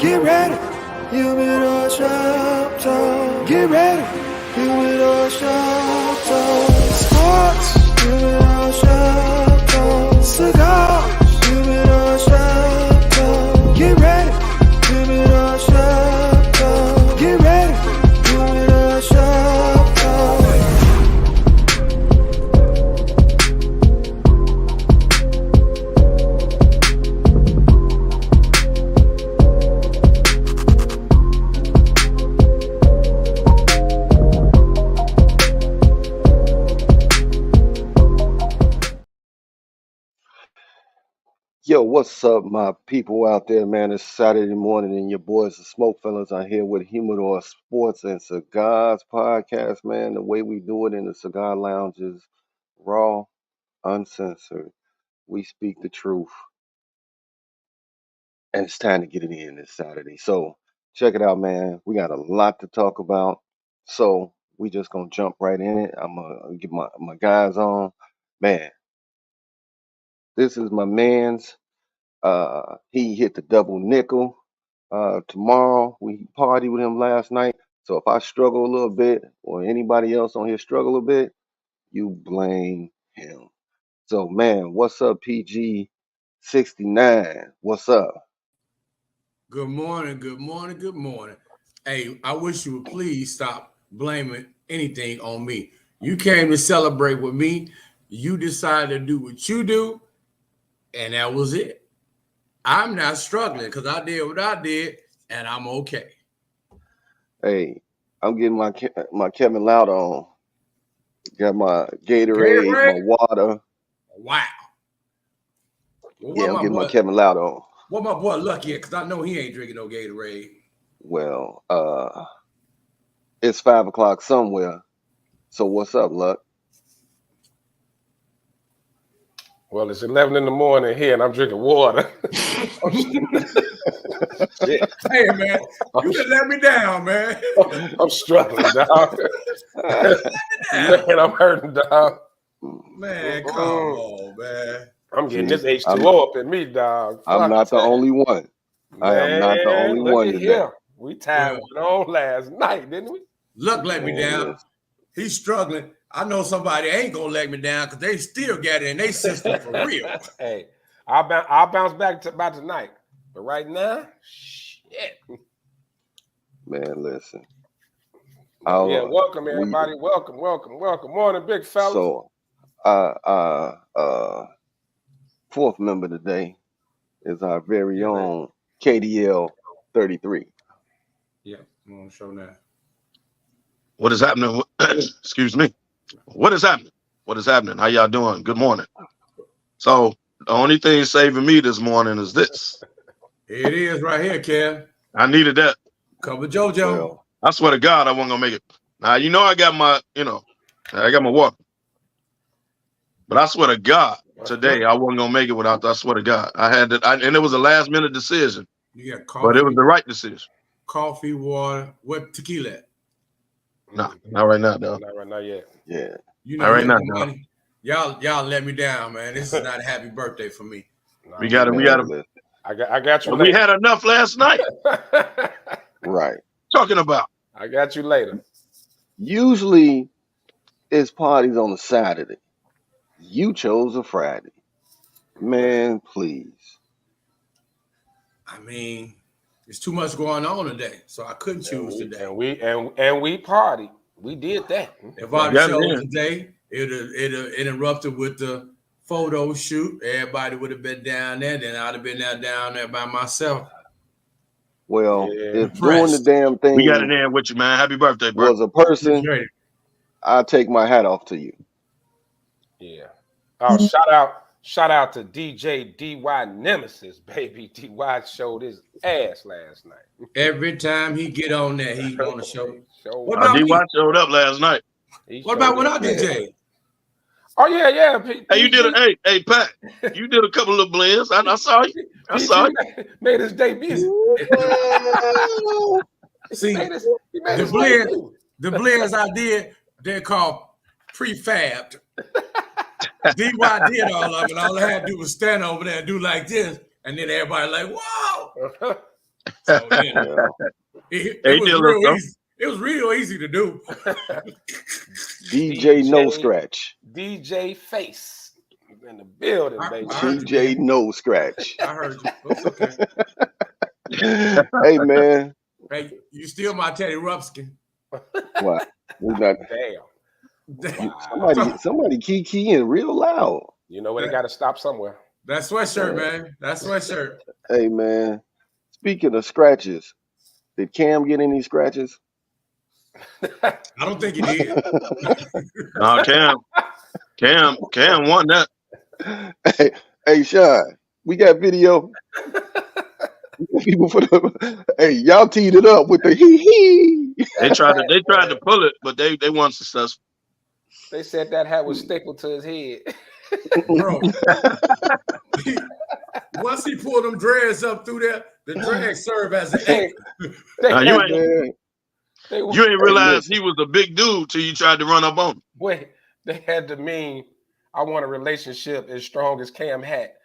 Get ready. Humidor shop talk. Get ready. Humidor shop talk. Sports. Humidor shop talk. Cigars. Humidor shop talk. Get ready. Humidor shop talk. Get ready. Humidor shop talk. Yo, what's up, my people out there, man? It's Saturday morning, and your boys, the SmokeFellas, are here with Humidor Sports and Cigars Podcast, man. The way we do it in the cigar lounges, raw, uncensored. We speak the truth, and it's time to get it in this Saturday. So check it out, man. We got a lot to talk about, so we just gonna jump right in it. I'm gonna get my guys on, man. This is my man's. He hit the double nickel. Tomorrow we partied with him last night. So if I struggle a little bit or anybody else on here struggle a bit, you blame him. So man, what's up, PG 69? What's up? Good morning, good morning, good morning. Hey, I wish you would please stop blaming anything on me. You came to celebrate with me. You decided to do what you do, and that was it. I'm not struggling because I did what I did, and I'm okay. Hey, I'm getting my Kevin Loud on. Got my Gatorade, my water. Wow. Well, yeah, I'm getting my Kevin Loud on. What my boy Lucky at? Because I know he ain't drinking no Gatorade. Well, it's 5 o'clock somewhere. So what's up, Luck? Well, it's 11 in the morning here, and I'm drinking water. Hey, man, you just let me down, man. I'm struggling, dog. Man, I'm hurting, dog. Man, come on, man. I'm getting this H2O up in me, dog. I'm not the only one. I am not the only one today. We tied one on last night, didn't we? Luck let me down. He's struggling. I know somebody ain't gonna let me down because they still got it in their system for real. Hey, I'll bounce back by tonight. But right now, shit. Man, listen. Welcome everybody. Welcome. Morning, big fella. So, fourth member today is our very own KDL 33. Yeah, I'm gonna show now. What is happening? Excuse me. What is happening? What is happening? How y'all doing? Good morning. So the only thing saving me this morning is this. It is right here, Kev. I needed that. Cover JoJo. Well, I swear to God, I wasn't gonna make it. Now you know I got my water. But I swear to God, today I wasn't gonna make it without. I swear to God, I had that, and it was a last minute decision. You got coffee, but it was the right decision. Coffee, water, what tequila? Nah, not right now, though. Not right now yet. Yeah. You know, not right now, money. Y'all let me down, man. This is not a happy birthday for me. We got it. I got you. We had enough last night. Right. Talking about. I got you later. Usually, it's parties on a Saturday. You chose a Friday. Man, please. I mean, there's too much going on today, so I couldn't choose today. And we partied. We did that. If I chose today, it interrupted with the photo shoot. Everybody would have been down there. Then I'd have been down there by myself. Well, if doing the damn thing, we got it in with you, man. Happy birthday, bro. Was a person, I'll take my hat off to you. Yeah. Shout out to DJ DY Nemesis, baby. DY showed his ass last night. Every time he get on there, he's gonna show. DY showed up last night. What about when I DJ? Oh yeah. Hey, you did hey Pat, you did a couple of blends. I saw you. I saw you. Made his debut. See, the blends I did, they're called prefabbed. DY did all of it. All I had to do was stand over there and do like this, and then everybody like, whoa. So Hey, it was deal, real though. easy. It was real easy to do. DJ No Scratch. DJ Face in the building, baby. I heard you, DJ man. No Scratch. I heard you. It's okay. Hey man, Hey, you steal my Teddy Ruxpin. what? We not Damn. somebody keying real loud. You know what? They got to stop somewhere. That sweatshirt, man. That sweatshirt. Hey man, speaking of scratches, did Cam get any scratches? I don't think he did. No, Cam won that. Hey, Sean, we got video. People hey, y'all teed it up with the hee. They tried to pull it, but they weren't successful. They said that hat was stapled to his head. Bro. Once he pulled them dreads up through there, the dreads serve as an egg. You ain't realize he was a big dude till you tried to run up on him. Wait, they had to mean I want a relationship as strong as Cam hat.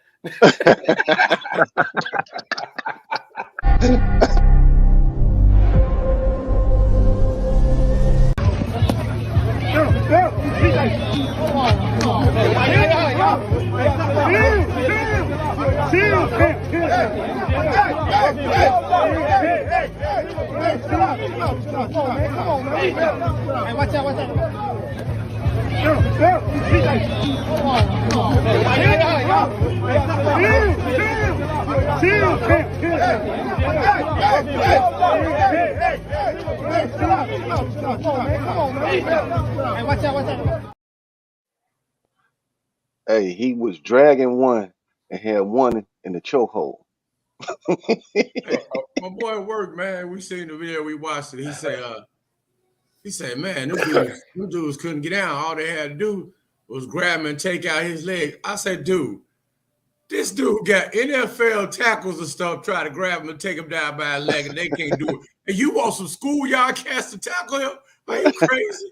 Hey, he was dragging one and had one in the chokehold. My boy at work, man. We seen the video, we watched it. He said, man, them dudes couldn't get down. All they had to do was grab him and take out his leg. I said, dude, this dude got NFL tackles and stuff, try to grab him and take him down by his leg, and they can't do it. And you want some schoolyard cats to tackle him? Are you crazy?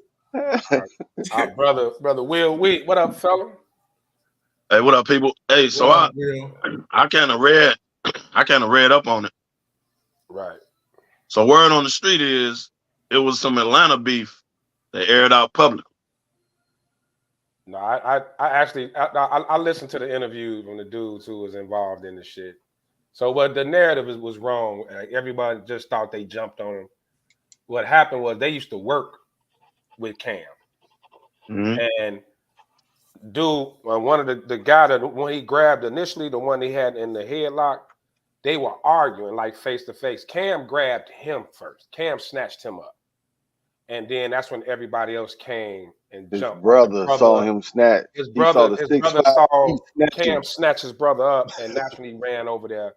Our brother Will Wheat. What up, fella? Hey, what up, people? Hey, so I kind of read up on it. Right. So word on the street is it was some Atlanta beef that aired out public. No, I actually listened to the interview from the dudes who was involved in the shit. So what the narrative was wrong. Everybody just thought they jumped on him. What happened was they used to work with Cam. Mm-hmm. And dude, one of the guy that when he grabbed initially, the one he had in the headlock, they were arguing like face to face. Cam grabbed him first. Cam snatched him up. And then that's when everybody else came and His jumped. brother saw him snatch. His brother saw Cam him. snatch his brother up, and that's when he ran over there,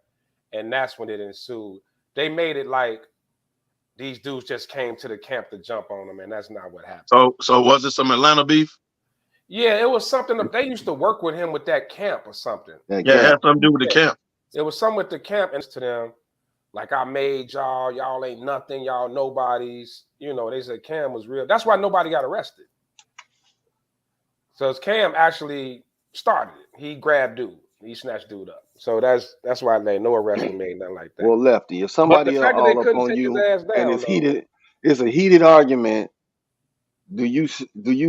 and that's when it ensued. They made it like these dudes just came to the camp to jump on them, and that's not what happened. So was it some Atlanta beef? Yeah, it was something that they used to work with him with that camp or something. Yeah, it had something to do with the camp. It was something with the camp and to them, like I made y'all ain't nothing, y'all nobodies. You know, they said Cam was real. That's why nobody got arrested. So Cam actually started it. He grabbed dude. He snatched dude up. So that's why they no arrest was made, nothing like that. Well, Lefty, if somebody all up on you and it's a heated argument, do you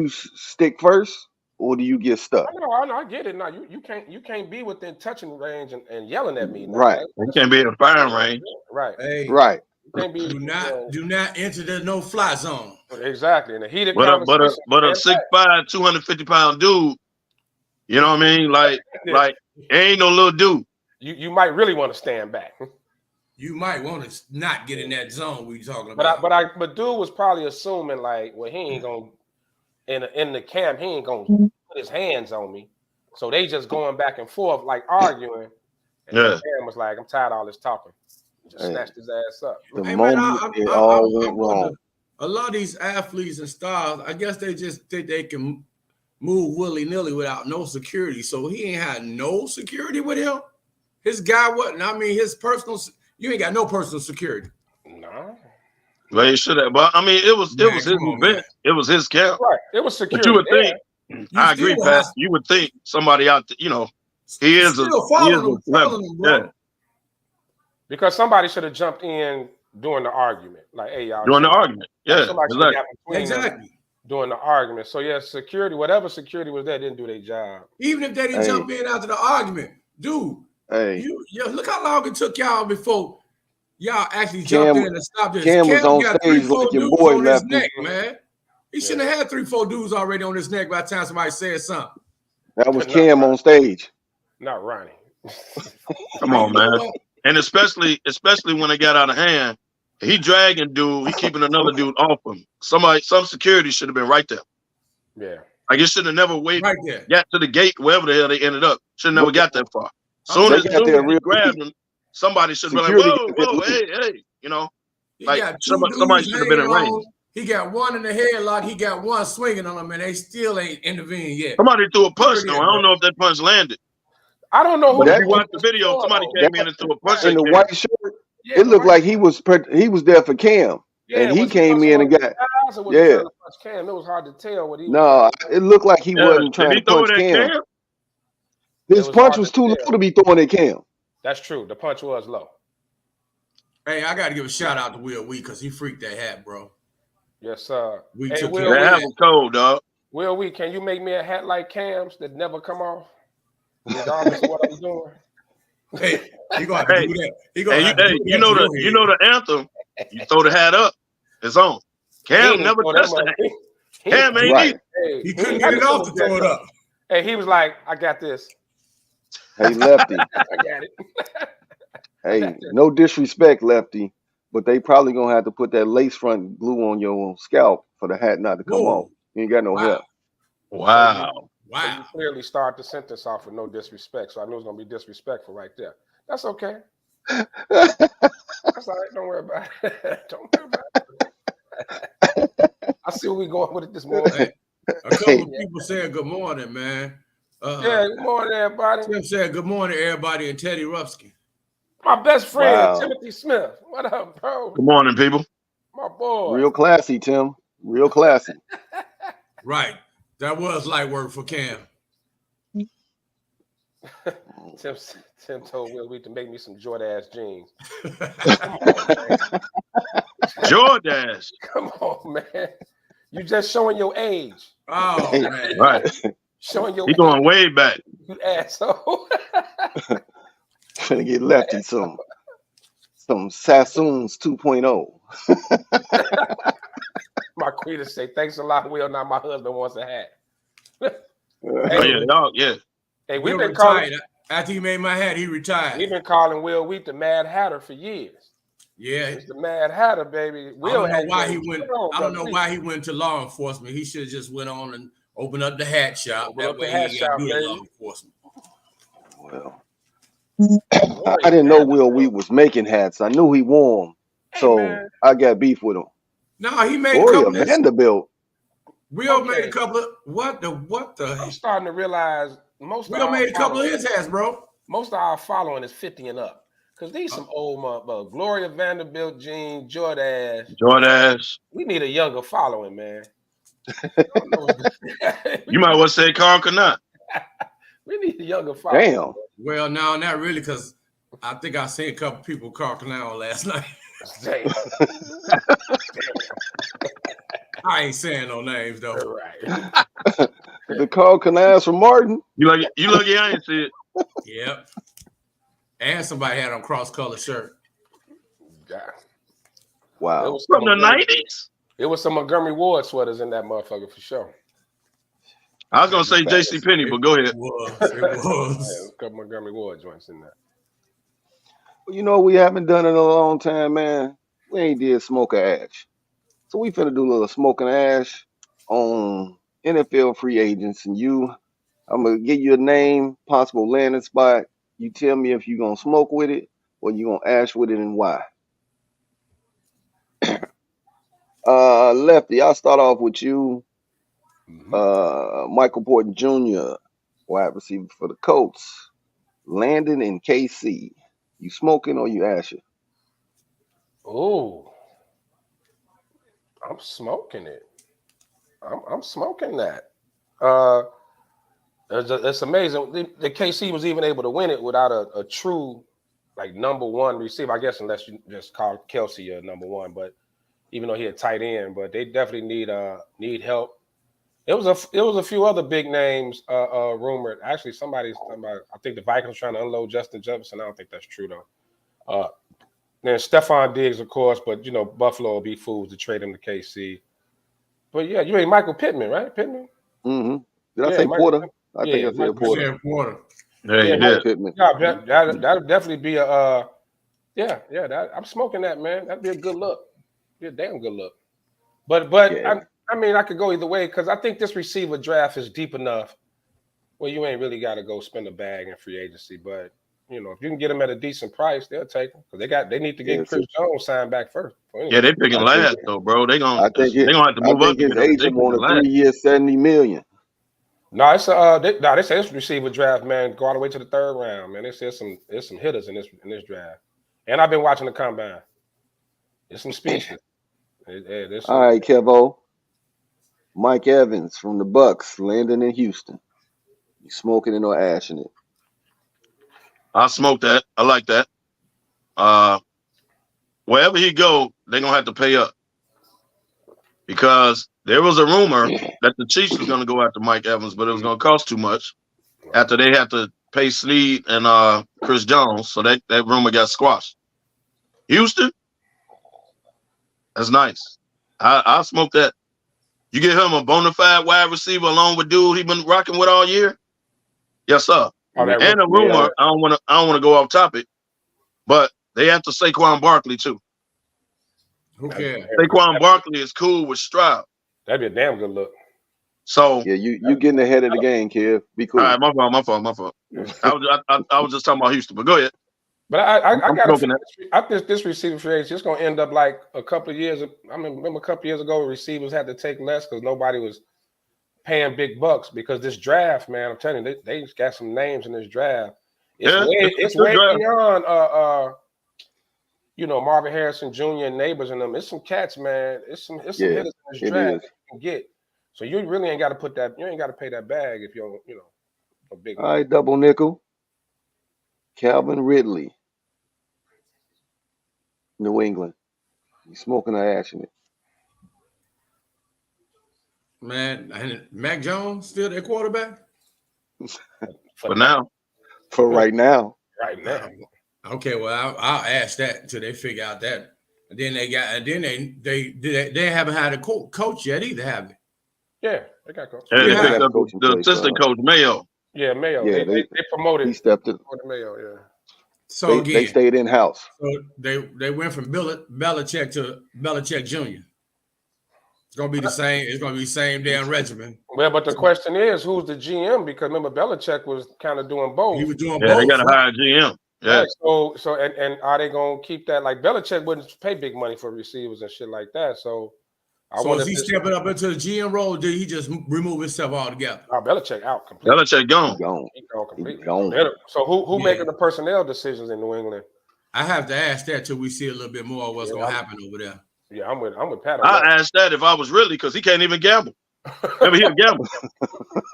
stick first or do you get stuck? I know, I get it. No, you can't be within touching range and yelling at me. Right. You can't be in firing range. Right. Hey, right. You can't be, do not enter the no-fly zone. Exactly. In a heated but a conversation. but a 6'5", 250-pound dude, you know what I mean? Like ain't no little dude. You might really want to stand back. You might want to not get in that zone we talking about. But dude was probably assuming like, well, he ain't gonna in the camp, he ain't gonna put his hands on me. So they just going back and forth, like arguing. And the man was like, I'm tired of all this talking. Just snatched his ass up. The moment it all went wrong. A lot of these athletes and stars, I guess they just think they can move willy-nilly without no security. So he ain't had no security with him. His guy wasn't. I mean, his personal. You ain't got no personal security. No. Well, he should have. But I mean, it was his event. It was his camp. Right. It was security. But you would think. I agree, Pat. You would think somebody out there. You know, he is a celebrity. Because somebody should have jumped in during the argument. Like, hey, y'all. During the argument. Yeah. Somebody should have got between them Exactly. during the argument. So, yeah, security, whatever security was there, didn't do their job. Even if they didn't jump in after the argument, dude, you look how long it took y'all before y'all actually jumped in and stopped this. Cam was on got stage 3-4 like your dudes boy on his Lefty. neck, man. He shouldn't have had 3-4 dudes already on his neck by the time somebody said something. That was Cam on stage. Not Ronnie. Come on, man. And especially when it got out of hand, he dragging dude, he keeping another dude off him. Some security should have been right there. Yeah. Like it should have never waited. Right there. Got to the gate, wherever the hell they ended up. Should have never got that far. Soon as he grabbed him, somebody should be like, whoa, hey, you know. Like somebody should have been in range. He got one in the headlock. He got one swinging on him, and they still ain't intervened yet. Somebody threw a punch, though. I don't know if that punch landed. I don't know who. If you watch the video, somebody came in and threw a punch in the white shirt. It looked like he was there for Cam, and he came in and got. Yeah. Cam, it was hard to tell what he. No, it looked like he wasn't trying to punch Cam. His punch was too low to be throwing at Cam. That's true. The punch was low. Hey, I got to give a shout out to Will Wheat because he freaked that hat, bro. Yes, sir. That hat was cold, dog. Will Wheat, can you make me a hat like Cam's that never come off? Regardless of what I'm doing. Hey, you gonna have to do that. You know the anthem. You throw the hat up. It's on. Cam never touched the hat. Cam ain't right. He couldn't get it off to throw it up. Hey, he was like, "I got this." Hey, Lefty. I got it. Hey, no disrespect, Lefty, but they probably gonna have to put that lace front glue on your scalp for the hat not to come off. You ain't got no hair. Wow. So you clearly start the sentence off with no disrespect. So I knew it was gonna be disrespectful right there. That's okay. That's all right. Don't worry about it. Don't worry about it. I see where we going with it this morning. Hey, a couple of people saying good morning, man. Good morning, everybody. Tim said good morning, everybody, and Teddy Ruffsky. My best friend, Timothy Smith. What up, bro? Good morning, people. My boy. Real classy, Tim. Real classy. Right. That was light work for Cam. Tim told Will Wheat to make me some Jordache jeans. Jordache. Come on, man. You just showing your age. Oh, man. Right. Showing your age. Going way back. You asshole. Trying to get Lefty some Sassoons 2.0. Marquita say, thanks a lot, Will. Now my husband wants a hat. Yeah. Hey, we've been calling. After he made my hat, he retired. We've been calling Will Wheat the Mad Hatter for years. Yeah, it's the Mad Hatter, baby. Will I don't know why he went to law enforcement. He should have just went on and opened up the hat shop. That way he got good law enforcement. Well, I didn't know Will Wheat was making hats. I knew he wore them, so I got beef with him. No, he made a couple of Vanderbilt. Will made a couple of what the? I'm starting to realize Will made a couple of his hats, bro. Most of our following is 50 and up. Because these some old motherfuckers. Gloria Vanderbilt jeans, Jordache. We need a younger following, man. You might well say Carl Canat. We need a younger following. Damn. Well, no, not really, because I think I seen a couple people Carl Canal last night. Damn. I ain't saying no names though. Right. The Carl Canals from Martin. You lucky I ain't see it. Yep. And somebody had on cross-color shirt. Yeah. Wow. From the 90s? It was some Montgomery Ward sweaters in that motherfucker for sure. I was going to say J.C. Penney, but go ahead. It was. A couple Montgomery Ward joints in there. Well, you know what we haven't done in a long time, man? We ain't did Smoke or Ash. So we finna do a little Smoke and Ash on NFL free agents. And I'm going to give you a name, possible landing spot. You tell me if you're going to smoke with it or you're going to ash with it and why. Lefty, I'll start off with you. Michael Porter Jr., wide receiver for the Colts. Landon in KC. You smoking or you ashing? Oh, I'm smoking it. I'm smoking that. It's amazing. The KC was even able to win it without a true like number one receiver, I guess, unless you just call Kelsey your number one. But even though he a tight end, but they definitely need help. It was a few other big names rumored. Actually, somebody's talking about. I think the Vikings trying to unload Justin Jefferson. I don't think that's true though. Then Stephon Diggs, of course, but you know Buffalo will be fools to trade him to KC. But yeah, you mean Michael Pittman, right? Pittman. Mm-hmm. Did I say Porter? I think I said Porter. Yeah, you did. Pittman. Yeah, that'll definitely be a I'm smoking that, man. That'd be a good look. Be a damn good look. But Yeah. I mean, I could go either way because I think this receiver draft is deep enough where you ain't really got to go spend a bag in free agency. But you know, if you can get them at a decent price, they'll take them because they need to get Chris Jones signed back first. Yeah, they picking last though, bro. They gonna have to move up. His agent want a 3 year, $70 million. No, it's they say this receiver draft, man, go all the way to the third round, man. They say there's some hitters in this draft, and I've been watching the combine. There's some speedsters. All right, Kevo. Mike Evans from the Bucks landing in Houston. You smoking it or ashing it? I smoke that. I like that. Wherever he go, they're gonna have to pay up because there was a rumor that the Chiefs was gonna go after Mike Evans, but it was gonna cost too much. After they had to pay Snead and Chris Jones, so that rumor got squashed. Houston, that's nice. I smoke that. You get him a bona fide wide receiver along with dude he been rocking with all year. Yes, sir. And a rumor, I don't want to go off topic, but they have to Saquon Barkley too. Who cares? Saquon Barkley is cool with Stroud. That'd be a damn good look. So yeah, you getting ahead of the game, kid. Be cool. All right, my fault. I was just talking about Houston, but go ahead. But I think this receiver free agency is going to end up like a couple of years. I mean, remember a couple of years ago, receivers had to take less because nobody was paying big bucks because this draft, man, I'm telling you, they got some names in this draft. It's way beyond you know, Marvin Harrison Jr. and neighbors and them. It's some cats, man. It's some hitters in this draft you can get. So you really ain't got to put that. You ain't got to pay that bag if you're, you know, a big. All right, double nickel. Calvin Ridley, New England. You smoking or ashing it? Man, and Mac Jones still their quarterback? For now. For right now. Right now. Okay, well, I'll ask that until they figure out that. And then they haven't had a coach yet either, have they? Yeah, they got coach. Yeah, they picked up the assistant coach Mayo. Yeah, Mayo. Yeah, they promoted. He stepped in. Mayo. Yeah. So again, they stayed in house. So they went from Belichick to Belichick Jr. It's gonna be the same. It's gonna be the same damn regimen. Well, but the question is, who's the GM? Because remember, Belichick was kind of doing both. He was doing both. Yeah, they got to hire a GM. Yeah. Right, so and are they gonna keep that? Like Belichick wouldn't pay big money for receivers and shit like that. So is he stepping up into the GM role? Or did he just remove himself altogether? Belichick out completely. Belichick gone. He's gone completely. Gone. So who making the personnel decisions in New England? I have to ask that till we see a little bit more of what's gonna happen over there. Yeah, I'm with Pat. I asked that if I was really because he can't even gamble. Remember, he'll gamble.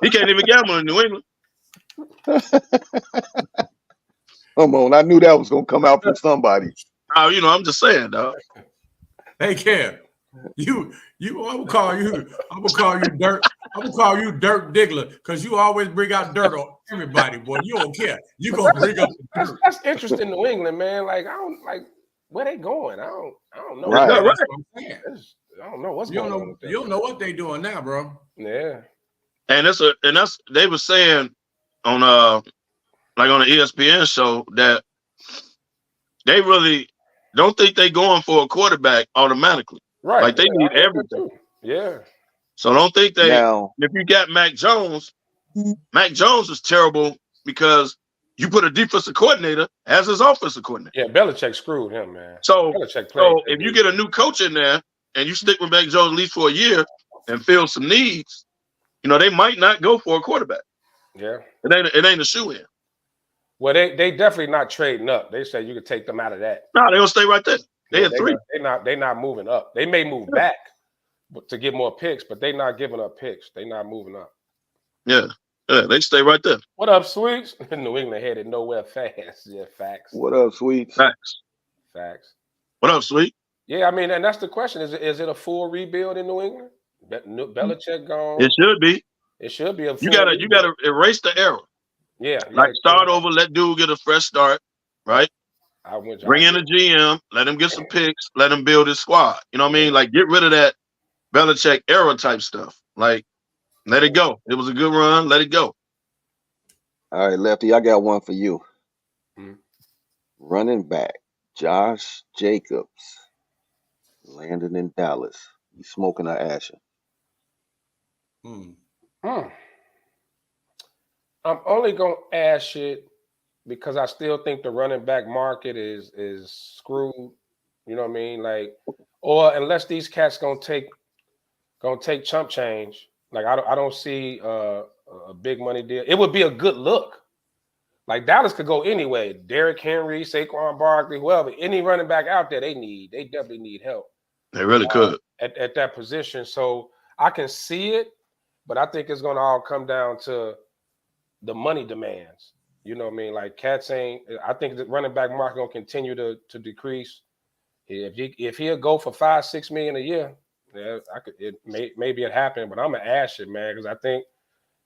He can't even gamble in New England. Come on, I knew that was gonna come out from somebody. Oh, you know, I'm just saying, dog. Hey, Cam, I'm gonna call you Dirt. I'm gonna call you Dirt Diggler because you always bring out dirt on everybody, boy. You don't care. You gonna bring up the dirt. That's interesting in New England, man. Like I don't like where they going. I don't know. Right. That's what I'm saying. I don't know what's going on. You don't know what they doing now, bro. Yeah. And that's they were saying on like on the ESPN show that they really don't think they going for a quarterback automatically. Right. Like they need everything. Yeah. So don't think they Now, if you got Mac Jones is terrible because you put a defensive coordinator as his offensive coordinator. Yeah, Belichick screwed him, man. So if you get a new coach in there and you stick with Mac Jones at least for a year and fill some needs, you know, they might not go for a quarterback. Yeah. It ain't a shoe-in. Well, they definitely not trading up. They say you could take them out of that. No, they're gonna stay right there. They had three. They're not moving up. They may move back to get more picks, but they're not giving up picks. They're not moving up. Yeah. Yeah, they stay right there. What up, Sweets? New England headed nowhere fast. Yeah, facts. What up, Sweets? Facts. Facts. What up, Sweet? Yeah, I mean, and that's the question. Is it a full rebuild in New England? Belichick gone. It should be. It should be a full You gotta erase the error. Yeah. Like start over, let dude get a fresh start, right? Bring in a GM, let him get some picks, let him build his squad. You know what I mean? Like get rid of that Belichick era type stuff. Like let it go. It was a good run. Let it go. All right, Lefty, I got one for you. Hmm. Running back Josh Jacobs landed in Dallas. He's smoking or ashing. I'm only gonna ash it because I still think the running back market is screwed. You know what I mean? Like, or unless these cats gonna take chump change. Like I don't see a big money deal. It would be a good look. Like Dallas could go anyway. Derrick Henry, Saquon Barkley, whoever, any running back out there, they definitely need help. They really could at that position. So I can see it, but I think it's gonna all come down to the money demands. You know what I mean? Like cats ain't. I think the running back market gonna continue to decrease. If he'll go for $5-6 million a year, yeah, maybe it happened, but I'm gonna ash it, man, because I think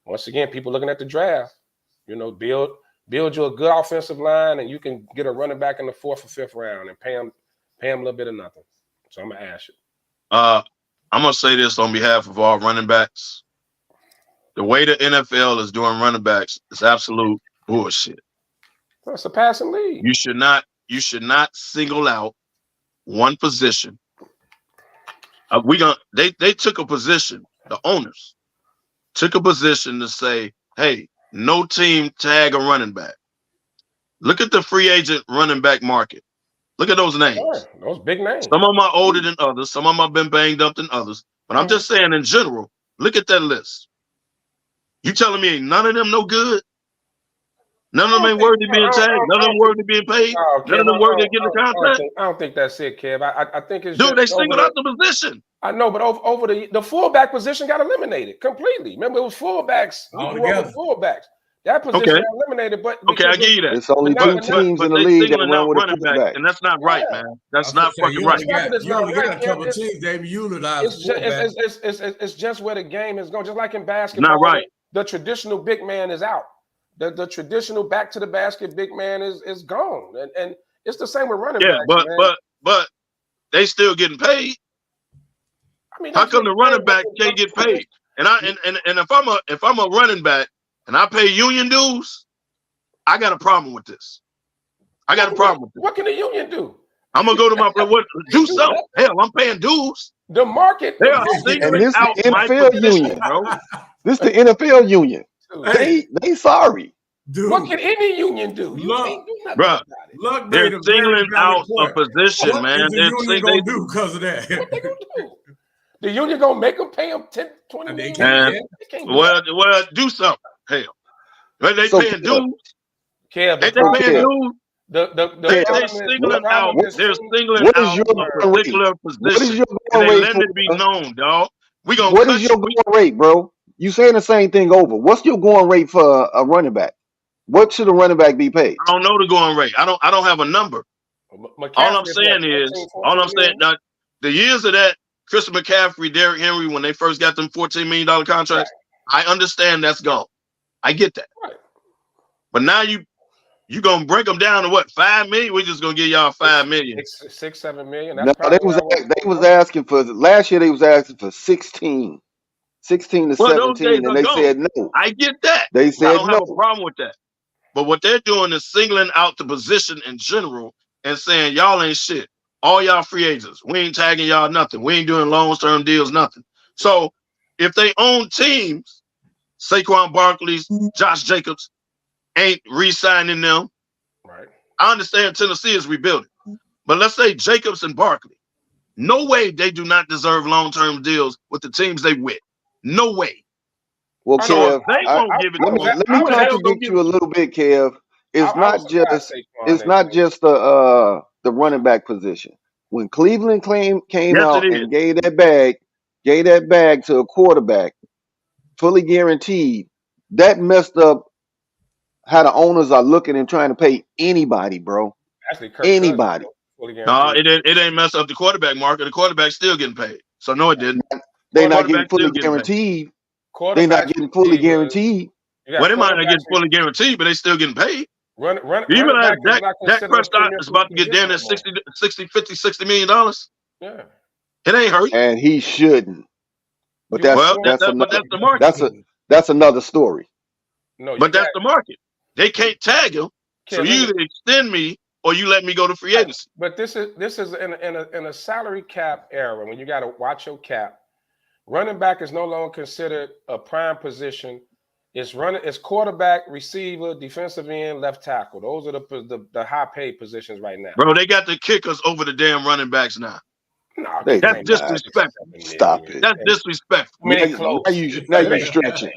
once again people looking at the draft. You know, build you a good offensive line, and you can get a running back in the 4th or 5th round and pay him a little bit of nothing. So I'm gonna ash it. I'm gonna say this on behalf of all running backs. The way the NFL is doing running backs is absolute bullshit. That's a passing league. You should not single out one position. They took a position, the owners took a position to say, hey, no team tag a running back. Look at the free agent running back market. Look at those names. Sure, those big names. Some of them are older than others. Some of them have been banged up than others. But I'm just saying in general, look at that list. You telling me ain't none of them no good? None of them ain't worthy being tagged. None of them worthy being paid. None of them worthy getting the contract. I don't think that's it, Kev. I think it's dude. They singled out the position. I know, but over the fullback position got eliminated completely. Remember, it was fullbacks. Fullbacks. That position got eliminated. But okay, I give you that. It's only two teams in the league that run with a fullback, and that's not right, man. That's not fucking right. You only got a couple teams. They utilize. It's just where the game is going. Just like in basketball, not right. The traditional big man is out. The traditional back to the basket big man is gone, and it's the same with running backs. Yeah, but they still getting paid. I mean, how come the running back can't get paid? And if I'm a running back and I pay union dues, I got a problem with this. I got a problem with this. What can the union do? I'm gonna go to my do something. Hell, I'm paying dues. The market. They are singling out my position, bro. This the NFL union. They sorry. Dude. What can any union do? You can't do nothing about it. They're singling out a position, what man. What is the union gonna do because of that? What they gonna do? The union gonna make them pay them 10, 20 million? Well, do something. Hell, they paying dues. Kev, they paying dues. They're singling out. They're singling out a particular position. And they let it be known, dog. What is your going rate, bro? You saying the same thing over. What's your going rate for a running back? What should a running back be paid? I don't know the going rate. I don't have a number. All I'm saying is, the years of that Chris McCaffrey, Derrick Henry, when they first got them $14 million contracts, I understand that's gone. I get that. Right. But now you gonna break them down to what, $5 million? We're just gonna give y'all $5 million. 6-7 million. No, they was asking for last year. They was asking for 16 to 17, and they said no. I get that. They said I don't no. have a problem with that. But what they're doing is singling out the position in general and saying y'all ain't shit. All y'all free agents. We ain't tagging y'all nothing. We ain't doing long-term deals, nothing. So if they own teams, Saquon Barkley's, Josh Jacobs, ain't re-signing them. Right. I understand Tennessee is rebuilding. But let's say Jacobs and Barkley. No way they do not deserve long-term deals with the teams they with. No way. Well, Kev, let me contradict you a little bit, Kev. It's not just the running back position. When Cleveland came out and gave that bag to a quarterback, fully guaranteed, that messed up how the owners are looking and trying to pay anybody, bro. Actually, Kirk Cousins Anybody. fully No, guaranteed. it ain't mess up the quarterback market. The quarterback's still getting paid. So no, it didn't. They're not getting Quarterback's still fully getting paid. guaranteed. They're Quarterbacks not getting fully receiver, guaranteed. you got Well, they might not get quarterbacks, fully guaranteed, but they still getting paid. running You even back have is not Dak considered a Prescott premier is about to get down position at no more. 60 million dollars. Yeah. It ain't hurt. And he shouldn't. But You- that's Well, that's but another that's the market. that's another story. No, you But that's got the market. They can't tag him. So Kevin, you either extend me or you let me go to free agency. But this is in a salary cap era when you got to watch your cap. Running back is no longer considered a prime position. It's quarterback, receiver, defensive end, left tackle. Those are the high paid positions right now. Bro, they got the kickers over the damn running backs now. No, They- That's disrespectful. Stop it. That's disrespectful. I mean, ain't close. Now you stretching.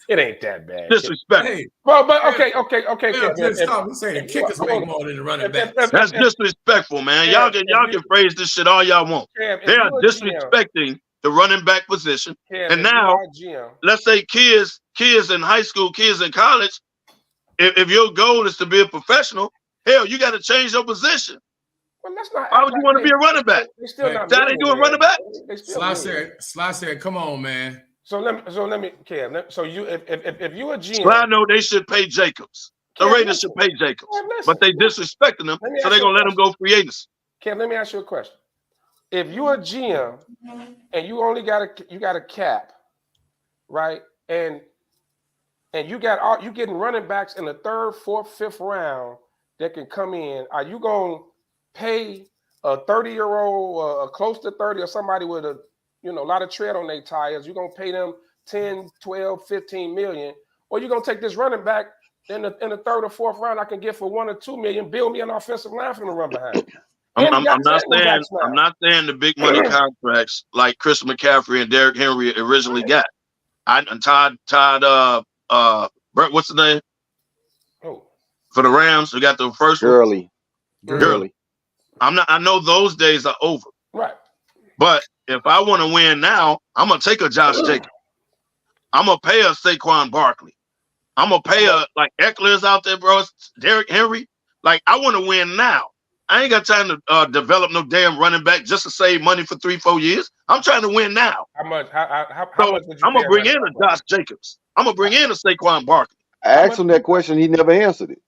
It ain't that bad. Disrespectful. Hey, Well, but okay. stop. We say the kickers make more than the running back. That's disrespectful, man. Y'all can phrase this shit all y'all want. They are disrespecting the running back position. And now, let's say kids in high school, kids in college, if your goal is to be a professional, hell, you got to change your position. Well, that's not. Why would you want to be a running back? They still not. That ain't doing running back. Sly said, "Come on, man." So let me, Kev. So you, if you a GM, Well, I know they should pay Jacobs. The Kev, Raiders should pay Jacobs, listen. but they disrespecting them, so they're gonna let them go free agency. Kev, let me ask you a question. If you a GM and you only got a cap, right, and you getting running backs in the 3rd, 4th, 5th round that can come in, are you gonna pay a 30-year-old, close to 30, or somebody with a lot of tread on their tires? You're gonna pay them 10, 12, 15 million, or you're gonna take this running back in the 3rd or 4th round I can get for 1 or 2 million, build me an offensive line for them to run behind. I'm not saying the big money contracts like Chris McCaffrey and Derrick Henry originally got. Todd what's the name? Oh. For the Rams, we got the first Gurley. I know those days are over. Right. But if I want to win now, I'm gonna take a Josh Jacobs. I'm gonna pay a Saquon Barkley. I'm gonna pay a like Eckler's out there, bro. Derrick Henry. Like, I want to win now. I ain't got time to develop no damn running back just to save money for 3-4 years. I'm trying to win now. How much? How So much would you I'm gonna pay bring in running a back? Josh Jacobs. I'm gonna bring in a Saquon Barkley. I asked him that question. He never answered it.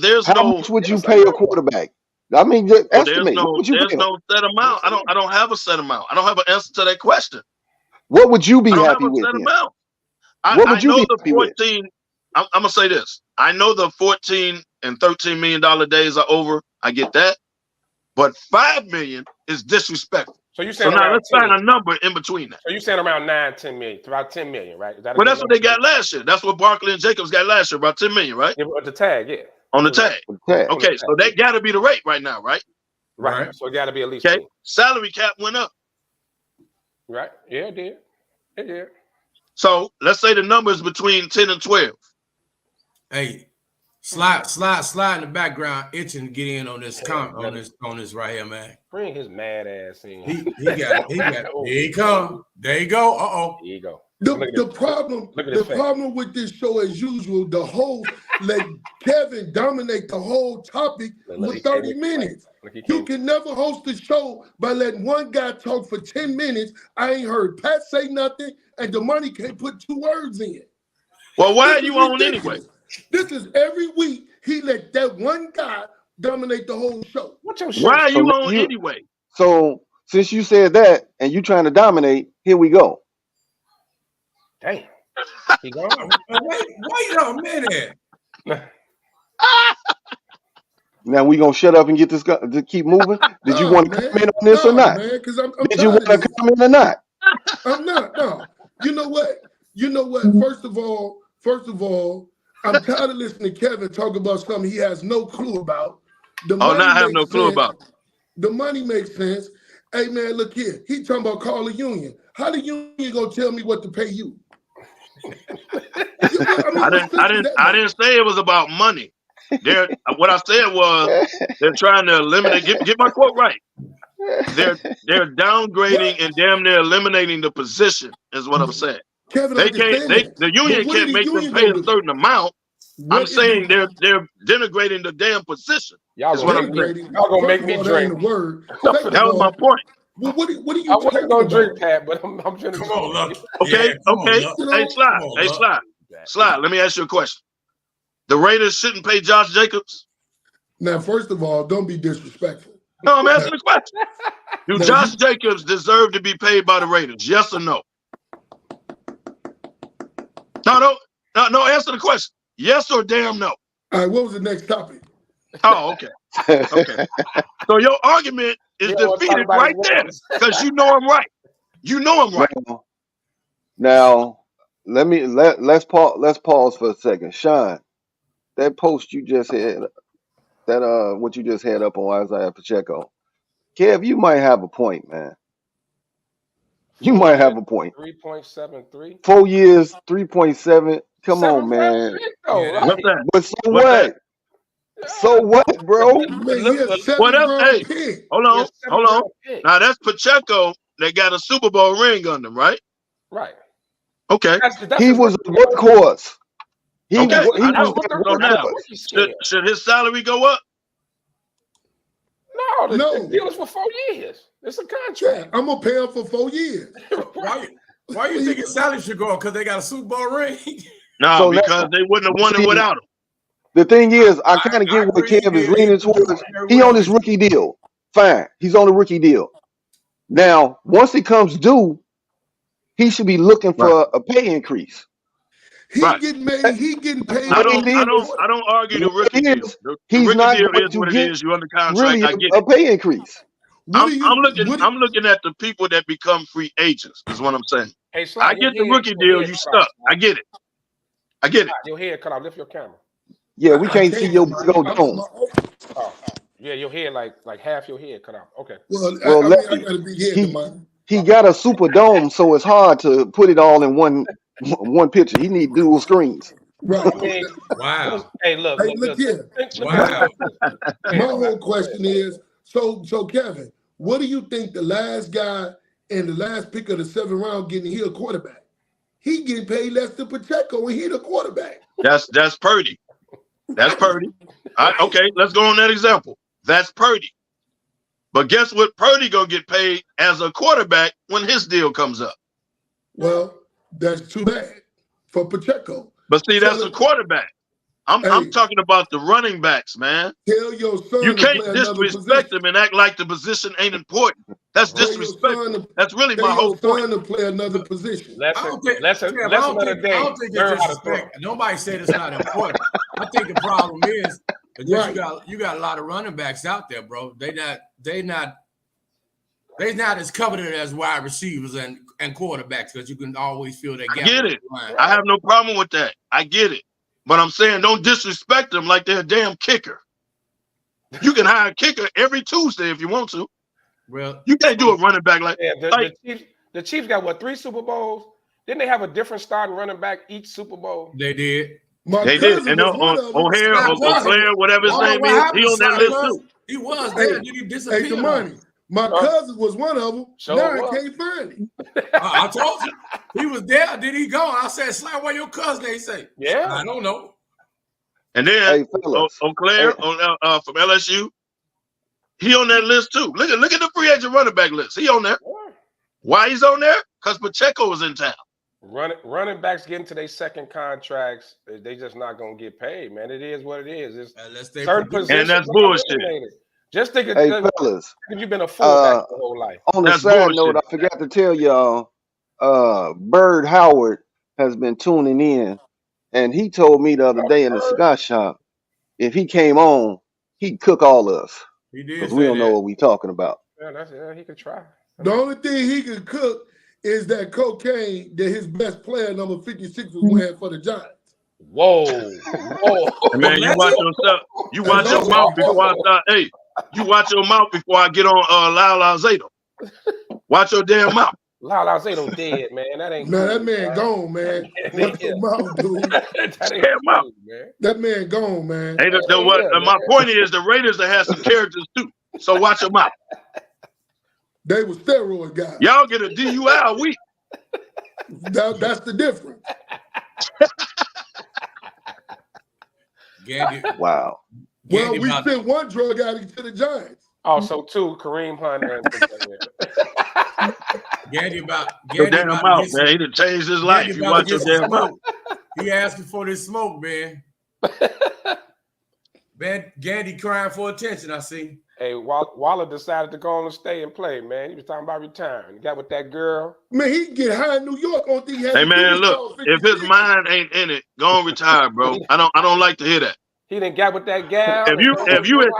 There's How much would you pay a quarterback? I mean, just estimate. What would you there's pay him? no set amount. I don't have a set amount. I don't have an answer to that question. What would you be I don't happy have a with? set Then? amount. What would I you know be the happy with? 14. I'm gonna say this. I know the 14 and $13 million days are over. I get that, but $5 million is disrespectful. So you So saying now around let's 10. find a number in between that. So you saying around 9, 10 million, about 10 million, right? Is that a But good that's what they number? got last year. That's what Barkley and Jacobs got last year, about 10 million, right? Yeah, but the tag, yeah. On the tag. Okay. Okay, so that got to be the rate right now, right? Right. So it got to be at least Okay. 10. Salary cap went up. Right. Yeah, it did. It did. So let's say the number is between 10 and 12. Hey, slide in the background, itching to get in on this on this right here, man. Bring his mad ass in. He got there he come. There you go. Here you go. The problem with this show, as usual, the host let Kevin dominate the whole topic for 30 minutes. You can never host the show by letting one guy talk for 10 minutes. I ain't heard Pat say nothing, and the money can't put 2 words in. Well, why This are you is on ridiculous. anyway? This is every week he let that one guy dominate the whole show. What's your shit? Why are you So on anyway? So since you said that and you trying to dominate, here we go. Damn. He gone? Wait a minute. Now we gonna shut up and get this to keep moving. Did you want to comment on this or not? Man, because I'm Did you want to comment or not? I'm not. No. You know what? First of all, I'm tired of listening to Kevin talk about something he has no clue about. I have no clue about. The money makes sense. Hey man, look here. He talking about call a union. How the union gonna tell me what to pay you? I didn't say it was about money. What I said was they're trying to eliminate. Get my quote right. They're downgrading and damn near eliminating the position is what I'm saying. Kevin, They can't. The union can't make them pay a certain amount. I'm saying they're denigrating the damn position. Y'all gonna make me drink. Word. That was my point. Well, what are you I wasn't gonna drink, Pat, but I'm finna. Come on, Luck. Okay, Yeah, okay. Hey, Slide. Let me ask you a question. The Raiders shouldn't pay Josh Jacobs? Now, first of all, don't be disrespectful. No, I'm asking the question. Do Josh Jacobs deserve to be paid by the Raiders? Yes or no? No, answer the question. Yes or damn no? All right, what was the next topic? Oh, okay. Okay. So your argument is defeated right there because you know I'm right. You know I'm right. Now, let's pause for a second. Sean, that post you just had, what you just had up on Isaiah Pacheco. Kev, you might have a point, man. You might have a point. 3.73. 4 years, 3.7. Come on, man. What's that? But so what? So what, bro? What else? Hey, hold on. Now that's Pacheco that got a Super Bowl ring on him, right? Right. Okay. He was a workhorse. He was so now, should his salary go up? No, the deal is for 4 years. It's a contract. I'm gonna pay him for 4 years. Why you think his salary should go up? Because they got a Super Bowl ring? No, because they wouldn't have won it without him. The thing is, I kind of get what Kev is leaning towards. He on his rookie deal. Fine. He's on a rookie deal. Now, once it comes due, he should be looking for a pay increase. He getting paid. I don't argue the rookie deal. The rookie deal is what it is. You under contract. Really I get a pay increase. I'm looking at the people that become free agents, is what I'm saying. Hey, Slide, I get the rookie deal, you stuck. I get it. Your head cut off. Lift your camera. Yeah, we can't see your big old dome. Oh, yeah, your head like half your head cut off. Okay. Well, I gotta be here, man. He got a super dome, so it's hard to put it all in one picture. He need dual screens. Right. Wow. Hey, look here. Wow. My whole question is, so Kevin, what do you think the last guy and the last pick of the 7th round getting here quarterback? He getting paid less than Pacheco and he the quarterback. That's Purdy. That's Purdy. Okay, let's go on that example. That's Purdy. But guess what? Purdy gonna get paid as a quarterback when his deal comes up. Well, that's too bad for Pacheco. But see, that's a quarterback. I'm talking about the running backs, man. Tell your son you can't disrespect them and act like the position ain't important. That's disrespectful. That's really my whole point. To play another position. I don't think it's disrespect. Nobody said it's not important. I think the problem is you got a lot of running backs out there, bro. They not as coveted as wide receivers and quarterbacks because you can always feel that gap. I get it. I have no problem with that. I get it. But I'm saying don't disrespect them like they're a damn kicker. You can hire a kicker every Tuesday if you want to. Well, you can't do a running back like the Chiefs got what, 3 Super Bowls? Didn't they have a different starting running back each Super Bowl? They did. They did. And O'Hare or Flair, whatever his name is, he on that list too. He was there. Did he disappear? Hey, the money. My cousin was one of them. Now I can't find him. I told you. He was there. Did he go? I said, Slide, where your cousin? They say, yeah. I don't know. And then O'Clair from LSU, he on that list too. Look at the free agent running back list. He on there. Why he's on there? Because Pacheco was in town. Running backs getting to their second contracts, they just not gonna get paid, man. It is what it is. It's certain positions, and that's bullshit. Just think fellas, you've been a fullback the whole life. On the side note, I forgot to tell y'all, Bird Howard has been tuning in, and he told me the other day in the cigar shop, if he came on, he'd cook all of us. He did. Because we don't know what we talking about. Yeah, he could try. The only thing he could cook is that cocaine that his best player, number 56, was wearing for the Giants. Whoa. Man, you watch yourself. You watch your mouth before I start. Hey, you watch your mouth before I get on Lyle Alzado. Watch your damn mouth. Lyle Alzado dead, man. That ain't that man gone, man. Watch your mouth, dude. That man gone, man. Hey, my point is the Raiders that have some characters too. So watch your mouth. They were steroid guys. Y'all get a DUI a week. That's the difference. Gandy, Wow. Well, Gandy we about- sent one drug addict to the Giants. Also, too, Kareem Hunt. Gandy about Your Gandy damn about mouth, to get man. He done changed his some, life. Gandy You about watch to your get some damn mouth. smoke. He asking for this smoke, man. Man, Gandy crying for attention, I see. Hey, Waller decided to go on and stay and play, man. He was talking about retiring. He got with that girl. Man, he can get high in New York on thing. Hey man, look, if his mind ain't in it, go and retire, bro. I don't like to hear that. He done got with that gal. If you had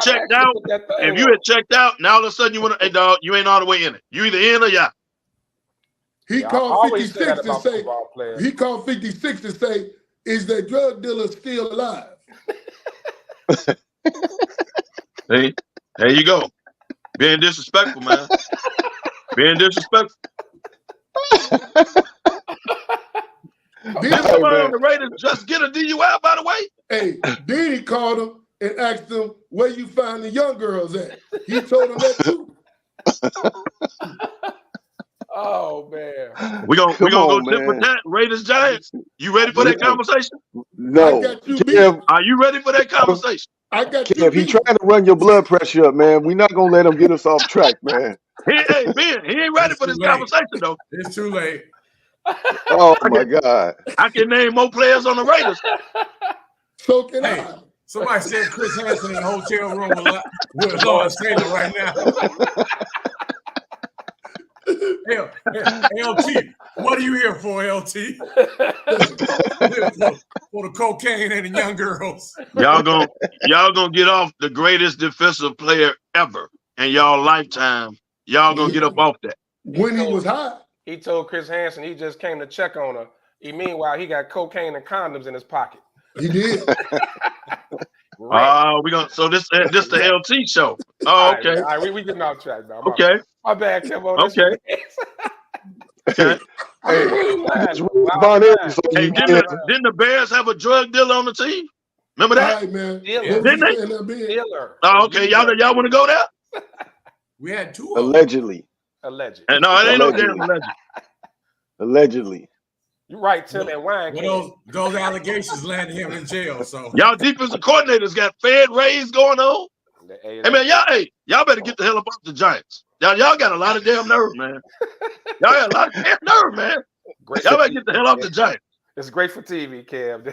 checked out, now all of a sudden you want to, hey dog, you ain't all the way in it. You either in or out. He I called always say 56 that to about say, football players. he called 56 to say, is that drug dealer still alive? See, there you go. Being disrespectful, man. Being disrespectful. Did somebody on the Raiders just get a DUI, by the way? Hey, then he called him and asked him where you find the young girls at. He told him that too. Oh man. We gonna go on, tip for man. that. Raiders Giants. You ready for that conversation? No. I got you beat. Kev, Are you ready for that conversation? I got you Kev, he beat. trying to run your blood pressure up, man. We're not gonna let him get us off track, man. Hey, Ben, he ain't ready It's for too this late. conversation though. It's too late. Oh my God. I can name more players on the Raiders. So can Hey, I. somebody said Chris Hansen in the hotel room with Lawrence Taylor right now. LT, what are you here for, LT? For the cocaine and the young girls. Y'all gonna get off the greatest defensive player ever in y'all lifetime. Y'all gonna get up off that. When he was high. He told Chris Hansen he just came to check on her. Meanwhile, he got cocaine and condoms in his pocket. He did. We gonna so this the LT show. Oh, okay. All right, we getting off track now. Okay. My bad, Kevo. Okay. Okay. Hey, didn't the Bears have a drug dealer on the team? Remember that? All right, man. Didn't they? Dealer. Oh, okay. Y'all want to go there? We had two of them. Allegedly. Alleged. And no, it ain't no damn Allegedly. legend. Allegedly. You're right, Tim and Wine. Well, those allegations landed him in jail. So Y'all defensive coordinators got Fed raise going on. Hey man, y'all better get the hell up off the Giants. Y'all got a lot of damn nerve, man. Y'all got a lot of damn nerve, man. Y'all better get the hell off the Giants. It's great for TV, Kev.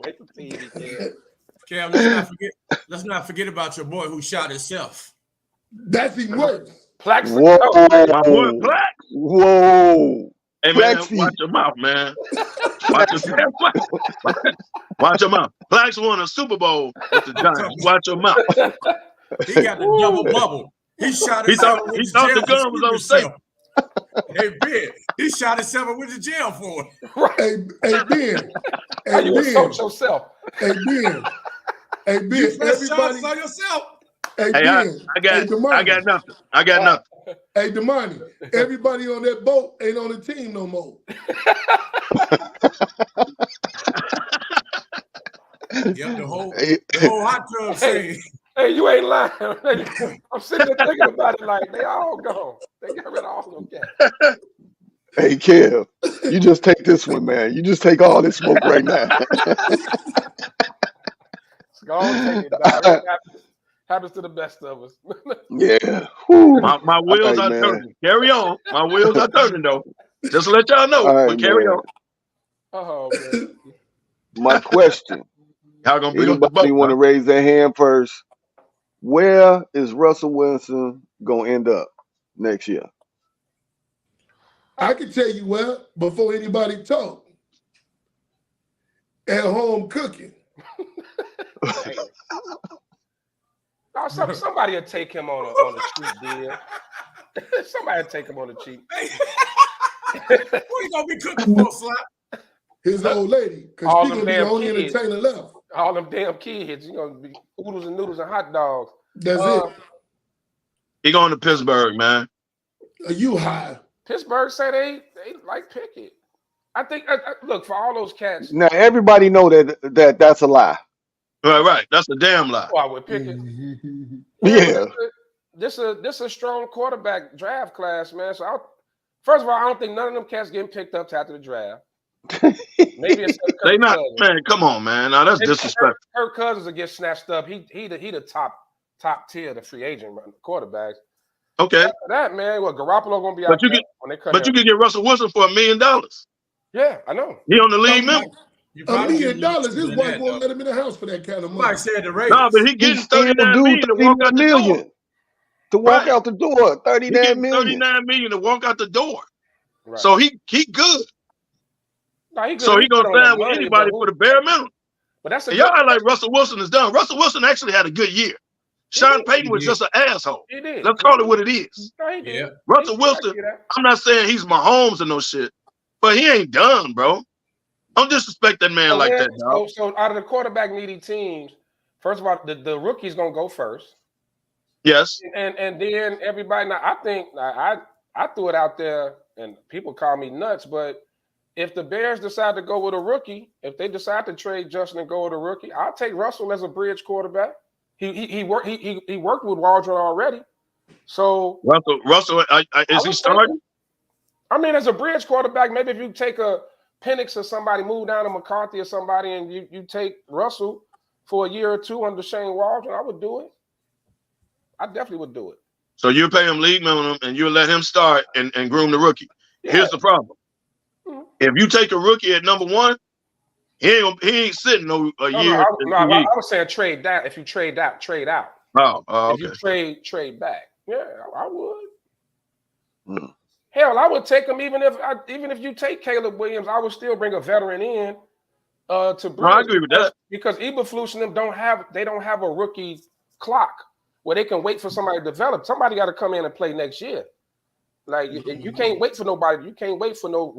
Great for TV, Kev. Kev, let's not forget about your boy who shot himself. That's even worse. Plaques. Whoa. My boy Black. Whoa. Hey man, Plaxy. watch your mouth, man. Watch your mouth. Blacks won a Super Bowl with the Giants. Watch your mouth. He got the double bubble. He shot himself. He thought the gun was on safe. Hey Ben, he shot himself and went to jail for it. Hey Ben. How you insult yourself? Hey Ben. Hey Ben. You first Everybody. shot yourself. Hey Hey, Ben. I got nothing. I got nothing. Hey Damani. Everybody on that boat ain't on the team no more. Yep, the whole hot tub scene. Hey, you ain't lying. I'm sitting there thinking about it like they all gone. They got rid of all of them cats. Hey, Kev, you just take this one, man. You just take all this smoke right now. Go on, take it, dog. Happens to the best of us. Yeah. Whew. My wheels All right, are man. turning. Carry on. My wheels are turning though. Just to let y'all know. All right, But carry man. on. Oh man. My question. Y'all gonna bring up the Anybody boat. want to raise their hand first? Where is Russell Wilson gonna end up next year? I can tell you where before anybody talk. At home cooking. No, somebody will take him on a cheap deal. Somebody will take him on a cheap. What you gonna be cooking for, Slap? His old lady, All because them she's gonna be the damn only kids. entertainer left. All them damn kids, you gonna be oodles and noodles and hot dogs. That's it. He going to Pittsburgh, man. Are you high? Pittsburgh say they like Pickett. I think look for all those cats. Now everybody know that's a lie. Right. That's a damn lie. Why with Pickett? Yeah. This a strong quarterback draft class, man. So First of all, I don't think none of them cats getting picked up after the draft. Maybe it's they not, man. Come on, man. Now that's disrespectful. Kirk Cousins will get snatched up. He the top tier, the free agent quarterbacks. Okay. After that, man, Garoppolo gonna be but out you there get, when they cut but you can get Russell Wilson for $1 million. Yeah, I know. He on the league member. $1 million. His wife won't let him in the house for that kind of money. Said the Raiders. No, but he getting $39 million to walk out the door. To walk out the door, $39 million. $39 million to walk out the door. Right. So he good. No, he good. So he gonna sign with anybody for the bare minimum. But that's y'all act like Russell Wilson is done. Russell Wilson actually had a good year. Sean Payton was just an asshole. He did. Let's call it what it is. No, he did. Yeah. Russell Wilson, I'm not saying he's Mahomes and no shit, but he ain't done, bro. Don't disrespect that man like that, dog. So out of the quarterback needy teams, first of all, the rookie's gonna go first. Yes. And then everybody. Now I think I threw it out there, and people call me nuts, but if the Bears decide to go with a rookie, if they decide to trade Justin and go with a rookie, I'll take Russell as a bridge quarterback. He worked with Waldron already. So Russell is he starting? I mean, as a bridge quarterback, maybe if you take a Penix or somebody, move down to McCarthy or somebody, and you take Russell for a year or two under Shane Waldron, I would do it. I definitely would do it. So you pay him league minimum and you let him start and groom the rookie. Yeah. Here's the problem. Mm-hmm. If you take a rookie at number one, he ain't sitting a year. I was saying trade down. If you trade out, trade out. Oh, okay. If you trade back. Yeah, I would. Mm. Hell, I would take him even if you take Caleb Williams, I would still bring a veteran in to bring. I agree with that because Eberflus and them don't have a rookie clock where they can wait for somebody to develop. Somebody got to come in and play next year. Like you can't wait for nobody. You can't wait for no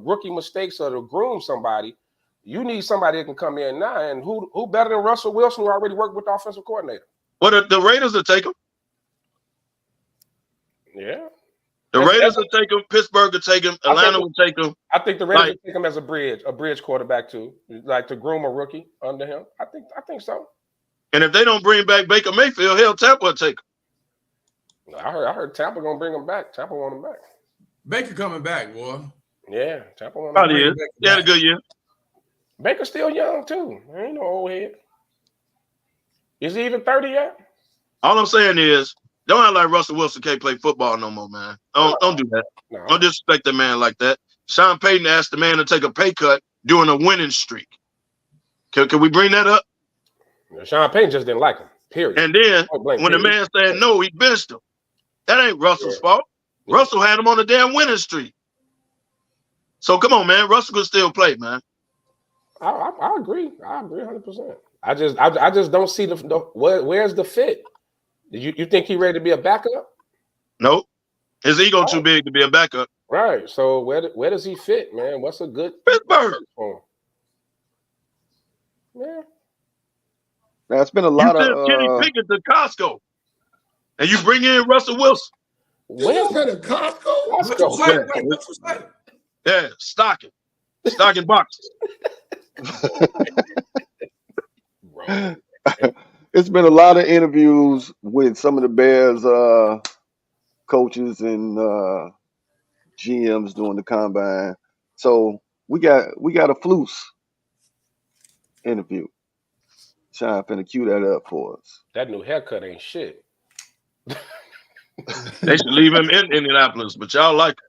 rookie mistakes or to groom somebody. You need somebody that can come in now. And who better than Russell Wilson, who already worked with the offensive coordinator? Well, the Raiders will take him. Yeah. The Raiders will take him. Pittsburgh will take him. Atlanta will take him. I think the Raiders will take him as a bridge quarterback too, like to groom a rookie under him. I think so. And if they don't bring back Baker Mayfield, hell, Tampa will take him. I heard Tampa gonna bring him back. Tampa want him back. Baker coming back, boy. Yeah, Tampa want him back. Is. He had a good year. Baker's still young too. Ain't no old head. Is he even 30 yet? All I'm saying is, don't act like Russell Wilson can't play football no more, man. Don't do that. No. Don't disrespect the man like that. Sean Payton asked the man to take a pay cut during a winning streak. Can we bring that up? Sean Payton just didn't like him, period. And then when the man said no, he benched him. That ain't Russell's fault. Yeah. Russell had him on a damn winning streak. So come on, man. Russell could still play, man. I agree. I agree 100%. I just don't see where's the fit. You think he ready to be a backup? Nope. His ego too big to be a backup. Right. So where does he fit, man? What's a good Pittsburgh? Yeah. Now it's been a lot of Kenny Pickett to Costco, and you bring in Russell Wilson. Where's that at Costco? Yeah, stocking boxes. It's been a lot of interviews with some of the Bears coaches and GMs during the combine. So we got a Flus interview. Sean finna cue that up for us. That new haircut ain't shit. They should leave him in Indianapolis, but y'all like it.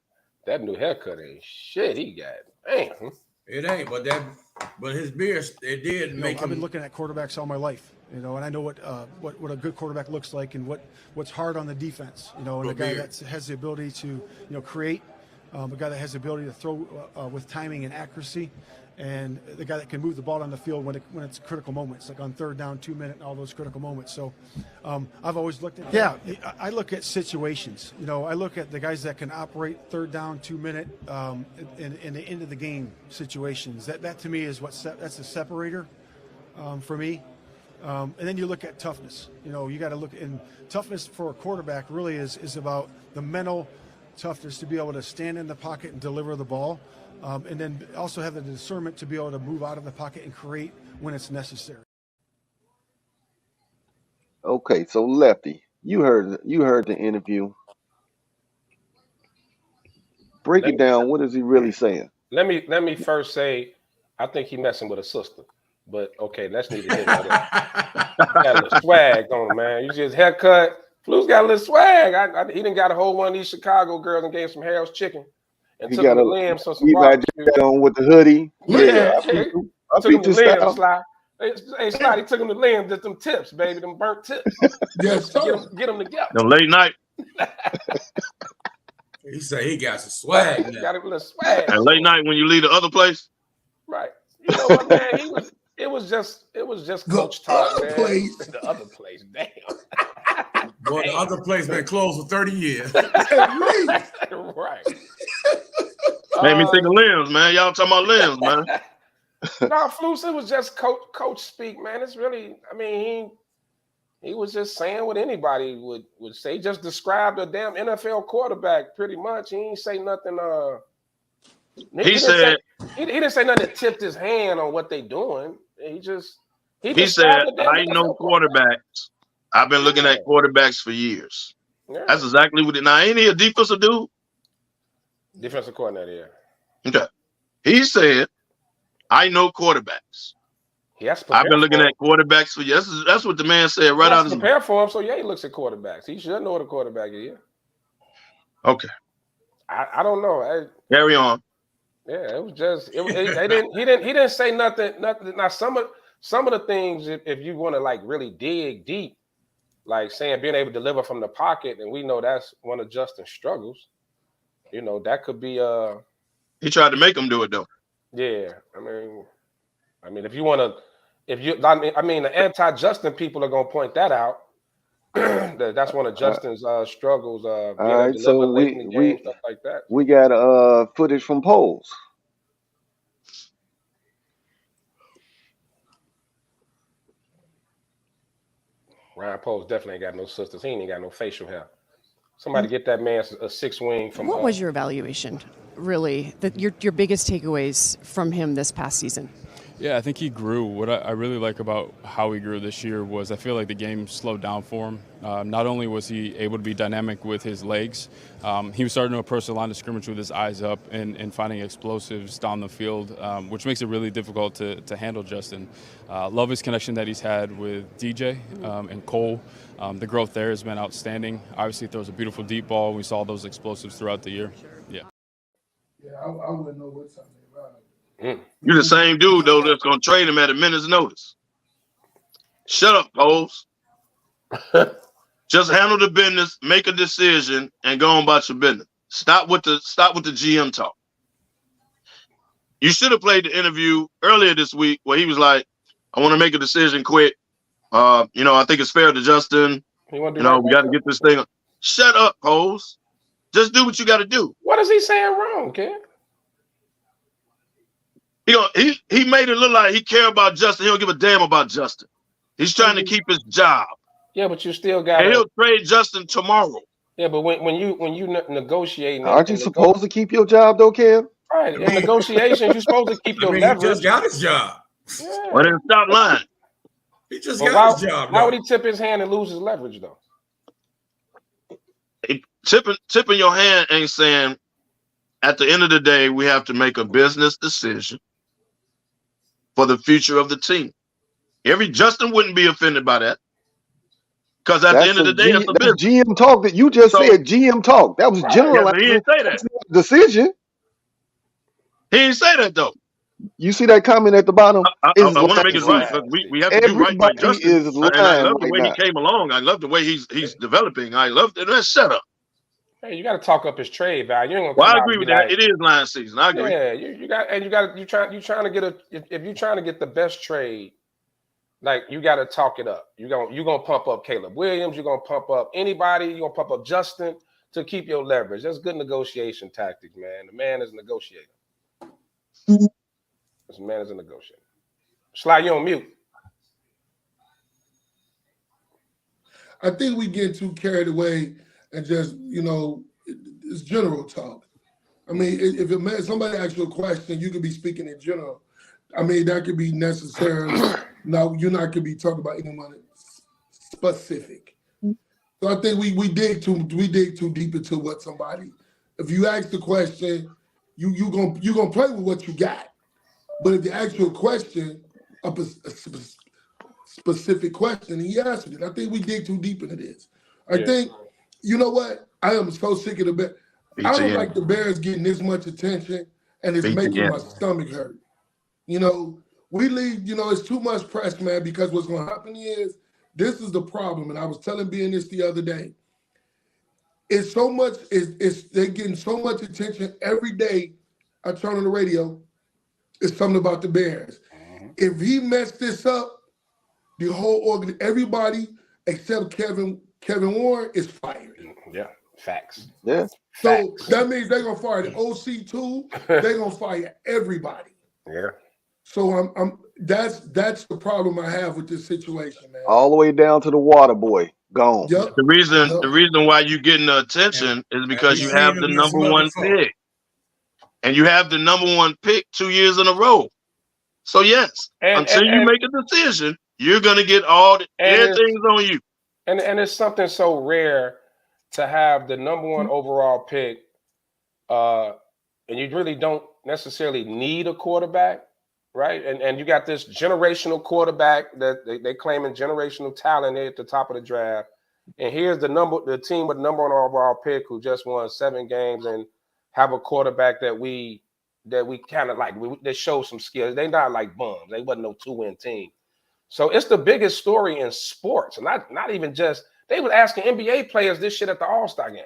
That new haircut ain't shit. He got damn. It ain't, but his beard, it did make him. I've been looking at quarterbacks all my life, and I know what a good quarterback looks like and what's hard on the defense, and a guy that has the ability to create, a guy that has the ability to throw with timing and accuracy, and the guy that can move the ball on the field when it's critical moments, like on 3rd down, 2 minute, and all those critical moments. So I've always looked at I look at situations. I look at the guys that can operate 3rd down, 2 minute, in the end of the game situations. That to me is that's a separator for me. And then you look at toughness. You got to look in toughness for a quarterback. Really is about the mental toughness to be able to stand in the pocket and deliver the ball. And then also have the discernment to be able to move out of the pocket and create when it's necessary. Okay, so Lefty, you heard the interview. Break it down. What is he really saying? Let me first say, I think he messing with a sister. But okay, let's need to hit that. Got a little swag on him, man. You see his haircut. Flu's got a little swag. He done got a whole one of these Chicago girls and gave some Harold's chicken. And took him to Liam's on some barbecue. On with the hoodie. Yeah, I took him to Liam's, Sly. Hey, Sly, he took him to Liam's, did them tips, baby, them burnt tips. Yes, get them together. The late night. He said he got some swag. He got a little swag. And late night when you leave the other place. Right. You know what, man? It was just coach talk, man. The other place, damn. Boy, the other place been closed for 30 years. Right. Made me think of limbs, man. Y'all talking about limbs, man. No, Flus, it was just coach speak, man. It's really, I mean, he was just saying what anybody would say. He just described a damn NFL quarterback pretty much. He ain't say nothing. He said he didn't say nothing that tipped his hand on what they doing. He said, I know quarterbacks. I've been looking at quarterbacks for years. Yeah. That's exactly what it. Now, ain't he a defensive dude? Defensive coordinator, yeah. Okay. He said, I know quarterbacks. I've been looking at quarterbacks for years. That's what the man said right out of his mouth. Prepare for him, so yeah, he looks at quarterbacks. He should know what a quarterback is. Okay. I don't know. Carry on. Yeah, it was just he didn't say nothing. Now some of the things, if you want to like really dig deep, like saying being able to deliver from the pocket, and we know that's one of Justin's struggles. You know, that could be he tried to make him do it though. Yeah, I mean, the anti-Justin people are gonna point that out. That's one of Justin's struggles. All right, so stuff like that. We got footage from polls. Ryan Poles definitely ain't got no sisters. He ain't got no facial hair. Somebody get that man a six wing from. What was your evaluation, really? Your biggest takeaways from him this past season? Yeah, I think he grew. What I really like about how he grew this year was I feel like the game slowed down for him. Not only was he able to be dynamic with his legs, he was starting to approach the line of scrimmage with his eyes up and finding explosives down the field, which makes it really difficult to handle Justin. Love his connection that he's had with DJ and Cole. The growth there has been outstanding. Obviously, throws a beautiful deep ball. We saw those explosives throughout the year. Yeah. Yeah, I wouldn't know what's happening. You're the same dude, though, that's going to trade him at a minute's notice. Shut up, Poles. Just handle the business, make a decision, and go on about your business. Stop with the GM talk. You should have played the interview earlier this week where he was like, I want to make a decision quick. I think it's fair to Justin. We got to get this thing. Shut up, Poles. Just do what you got to do. What is he saying wrong, kid? He made it look like he care about Justin. He don't give a damn about Justin. He's trying to keep his job. Yeah, but you still got. And he'll trade Justin tomorrow. Yeah, but when you negotiate, aren't you supposed to keep your job though, Kev? Right. In negotiations, you're supposed to keep your leverage. He just got his job. Yeah. Well, then stop lying. He just got his job. Why would he tip his hand and lose his leverage though? Tipping your hand ain't saying. At the end of the day, we have to make a business decision for the future of the team. Justin wouldn't be offended by that. Because at the end of the day, it's a business. GM talk that you just said, GM talk. That was general. Yeah, he didn't say that. Decision. He didn't say that, though. You see that comment at the bottom? I want to make it right. We have to do right by Justin. And I love the way he came along. I love the way he's developing. I love it. Shut up. Hey, you got to talk up his trade value. I agree with that. It is line season. I agree. Yeah, you're trying to get if you're trying to get the best trade, like you got to talk it up. You're gonna pump up Caleb Williams. You're gonna pump up anybody. You're gonna pump up Justin to keep your leverage. That's good negotiation tactics, man. The man is a negotiator. This man is a negotiator. Sly, you on mute. I think we get too carried away. And just, it's general talk. I mean, if somebody asks you a question, you could be speaking in general. I mean, that could be necessary. Now, you're not going to be talking about anyone specific. So I think we dig too deep into what somebody if you ask the question, you gonna play with what you got. But if you ask you a question, a specific question, he answered it. I think we dig too deep into this. I think, you know what? I am so sick of the Bears. I don't like the Bears getting this much attention, and it's making my stomach hurt. You know, we leave, you know, it's too much press, man, because what's going to happen is, this is the problem, and I was telling Ben this the other day. It's so much, they're getting so much attention every day. I turn on the radio, it's something about the Bears. If he messed this up, the whole everybody except Kevin Warren is fired. Yeah, facts. Yeah. So that means they're gonna fire the OC too. They're gonna fire everybody. Yeah. So that's the problem I have with this situation, man. All the way down to the water boy. Gone. Yep. The reason why you're getting the attention is because you have the number one pick. And you have the number one pick 2 years in a row. So yes, until you make a decision, you're gonna get everything's on you. And it's something so rare to have the number one overall pick, and you really don't necessarily need a quarterback, right? And you got this generational quarterback that they claiming generational talent at the top of the draft. And here's the team with the number one overall pick who just won 7 games and have a quarterback that we kind of like, that show some skills. They not like bums. They wasn't no 2-win team. So it's the biggest story in sports. And not even just, they was asking NBA players this shit at the All-Star game.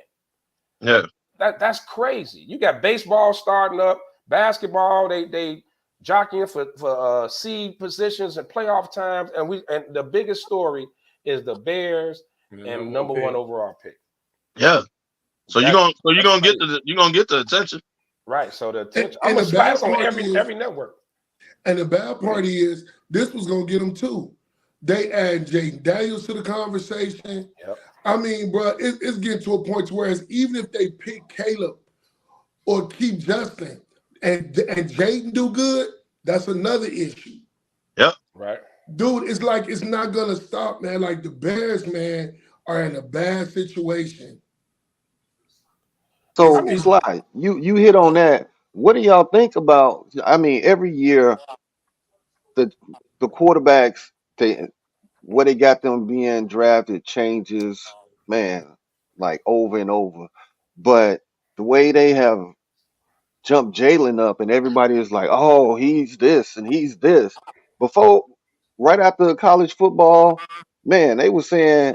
Yeah. That's crazy. You got baseball starting up, basketball, they jockeying for seed positions and playoff times. And the biggest story is the Bears and number one overall pick. Yeah. So you're gonna get the attention. Right. So the attention. I'm gonna splash on every network. And the bad part is, this was gonna get them too. They add Jaden Daniels to the conversation. Yep. I mean, bro, it's getting to a point where even if they pick Caleb or keep Justin and Jaden do good, that's another issue. Yep. Right. Dude, it's like it's not gonna stop, man. Like the Bears, man, are in a bad situation. So, Sly, you hit on that. What do y'all think about? I mean, every year, the quarterbacks, what they got them being drafted changes, man, like over and over. But the way they have jumped Jalen up, and everybody is like, "Oh, he's this and he's this." Before, right after college football, man, they were saying,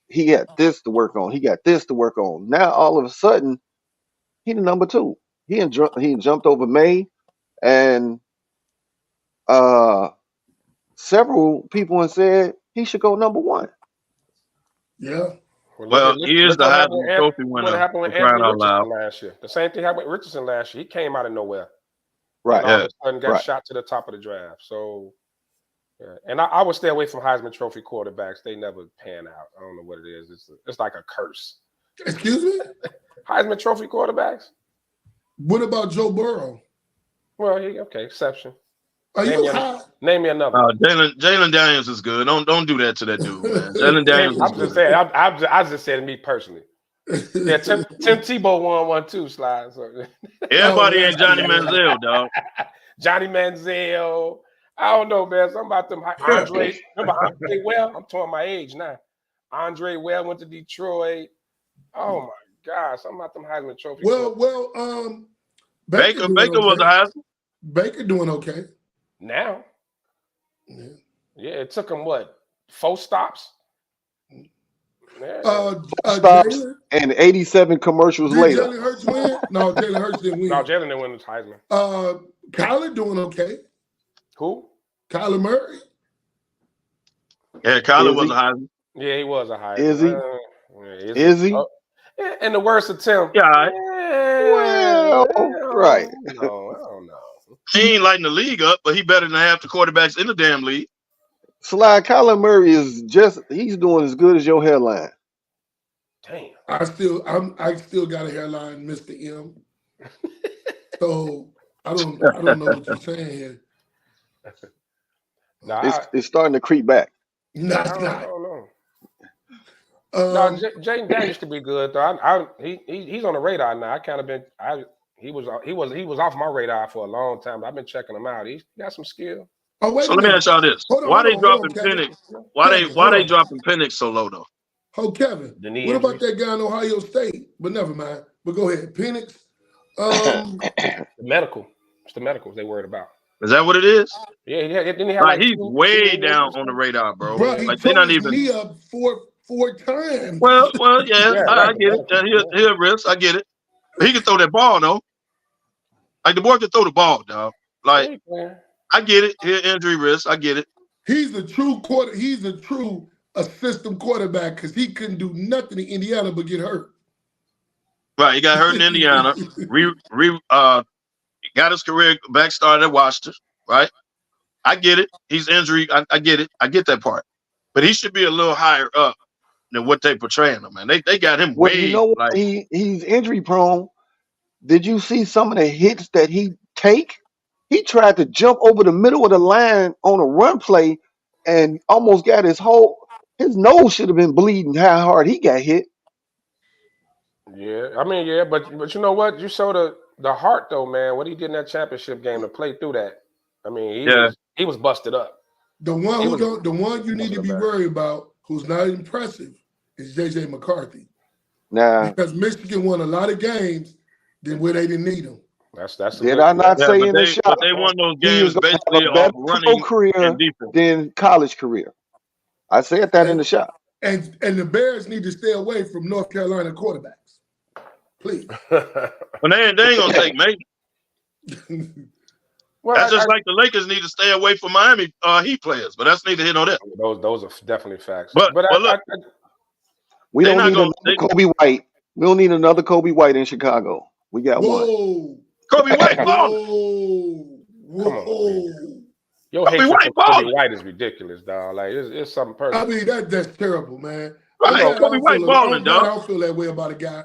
he got this to work on. He got this to work on. Now all of a sudden, he the number 2. He jumped over May, and several people have said he should go number 1. Yeah. Well, he is the Heisman Trophy winner. What happened with Anthony Richardson last year? The same thing happened with Richardson last year. He came out of nowhere. Right. And all of a sudden got shot to the top of the draft. So, yeah. And I would stay away from Heisman Trophy quarterbacks. They never pan out. I don't know what it is. It's like a curse. Excuse me? Heisman Trophy quarterbacks? What about Joe Burrow? Well, exception. Name me another. Jalen Daniels is good. Don't do that to that dude, man. Jalen Daniels. I'm just saying. I just said me personally. Yeah, Tim Tebow won one too. Slide. So. Everybody ain't Johnny Manziel, dog. Johnny Manziel. I don't know, man. Something about them. Andre. Remember Andre Well? I'm talking my age now. Andre Well went to Detroit. Oh my God! Something about them Heisman Trophy. Baker was a Heisman. Baker doing okay now. Yeah, it took him 4 stops. Stops and 87 commercials later. Jalen Hurts win? No, Jalen Hurts didn't win. No, Jalen didn't win the Heisman. Kyler doing okay. Who? Kyler Murray. Yeah, Kyler was a Heisman. Yeah, he was a Heisman. Is he? Is he? And the worst attempt. Yeah. Well, right. No, I don't know. He ain't lighting the league up, but he better than half the quarterbacks in the damn league. Slide, Kyler Murray he's doing as good as your hairline. Damn. I still got a hairline, Mr. M. So I don't know what you're saying here. It's starting to creep back. No, it's not. I don't know. No, Jaden Daniels could be good though. He's on the radar now. He was off my radar for a long time. But I've been checking him out. He's got some skill. Oh, wait So let me ask y'all this: Why they dropping Kevin. Penix? Why they dropping Penix so low though? Oh, Kevin. What about that guy in Ohio State? But never mind. But go ahead, Penix. The medical. It's the medicals they worried about. Is that what it is? Yeah. Didn't he have he's way down on the radar, bro. He like they're not even knee up four times. Well, yeah, I get it. He'll risk. I get it. But he can throw that ball though. Like the boy can throw the ball, dog. Like I get it. Here injury risk. I get it. He's the true system quarterback because he couldn't do nothing in Indiana but get hurt. Right, he got hurt in Indiana. Got his career back started at Washington. Right, I get it. He's injury. I get it. I get that part. But he should be a little higher up than what they portraying him. Man, they got him way. You know what? He's injury prone. Did you see some of the hits that he take? He tried to jump over the middle of the line on a run play and almost got his nose should have been bleeding how hard he got hit. Yeah, I mean, but you know what? You saw the heart though, man. What he did in that championship game to play through that. I mean, he was busted up. The one you need to be worried about, who's not impressive, is JJ McCarthy. Nah, because Michigan won a lot of games where they didn't need him. Did I not say in the shop? But they won those games basically a better running career than college career. I said that in the shop. And the Bears need to stay away from North Carolina quarterbacks, please. But they ain't gonna take Maybe. That's just like the Lakers need to stay away from Miami Heat players, but that's neither here nor there. Those are definitely facts. But look, we don't need another Kobe White. We don't need another Kobe White in Chicago. We got one. Kobe White balling. Your hate for Kobe White is ridiculous, dog. Like it's something personal. I mean that's terrible, man. Right, Kobe White balling, dog. I don't feel that way about a guy.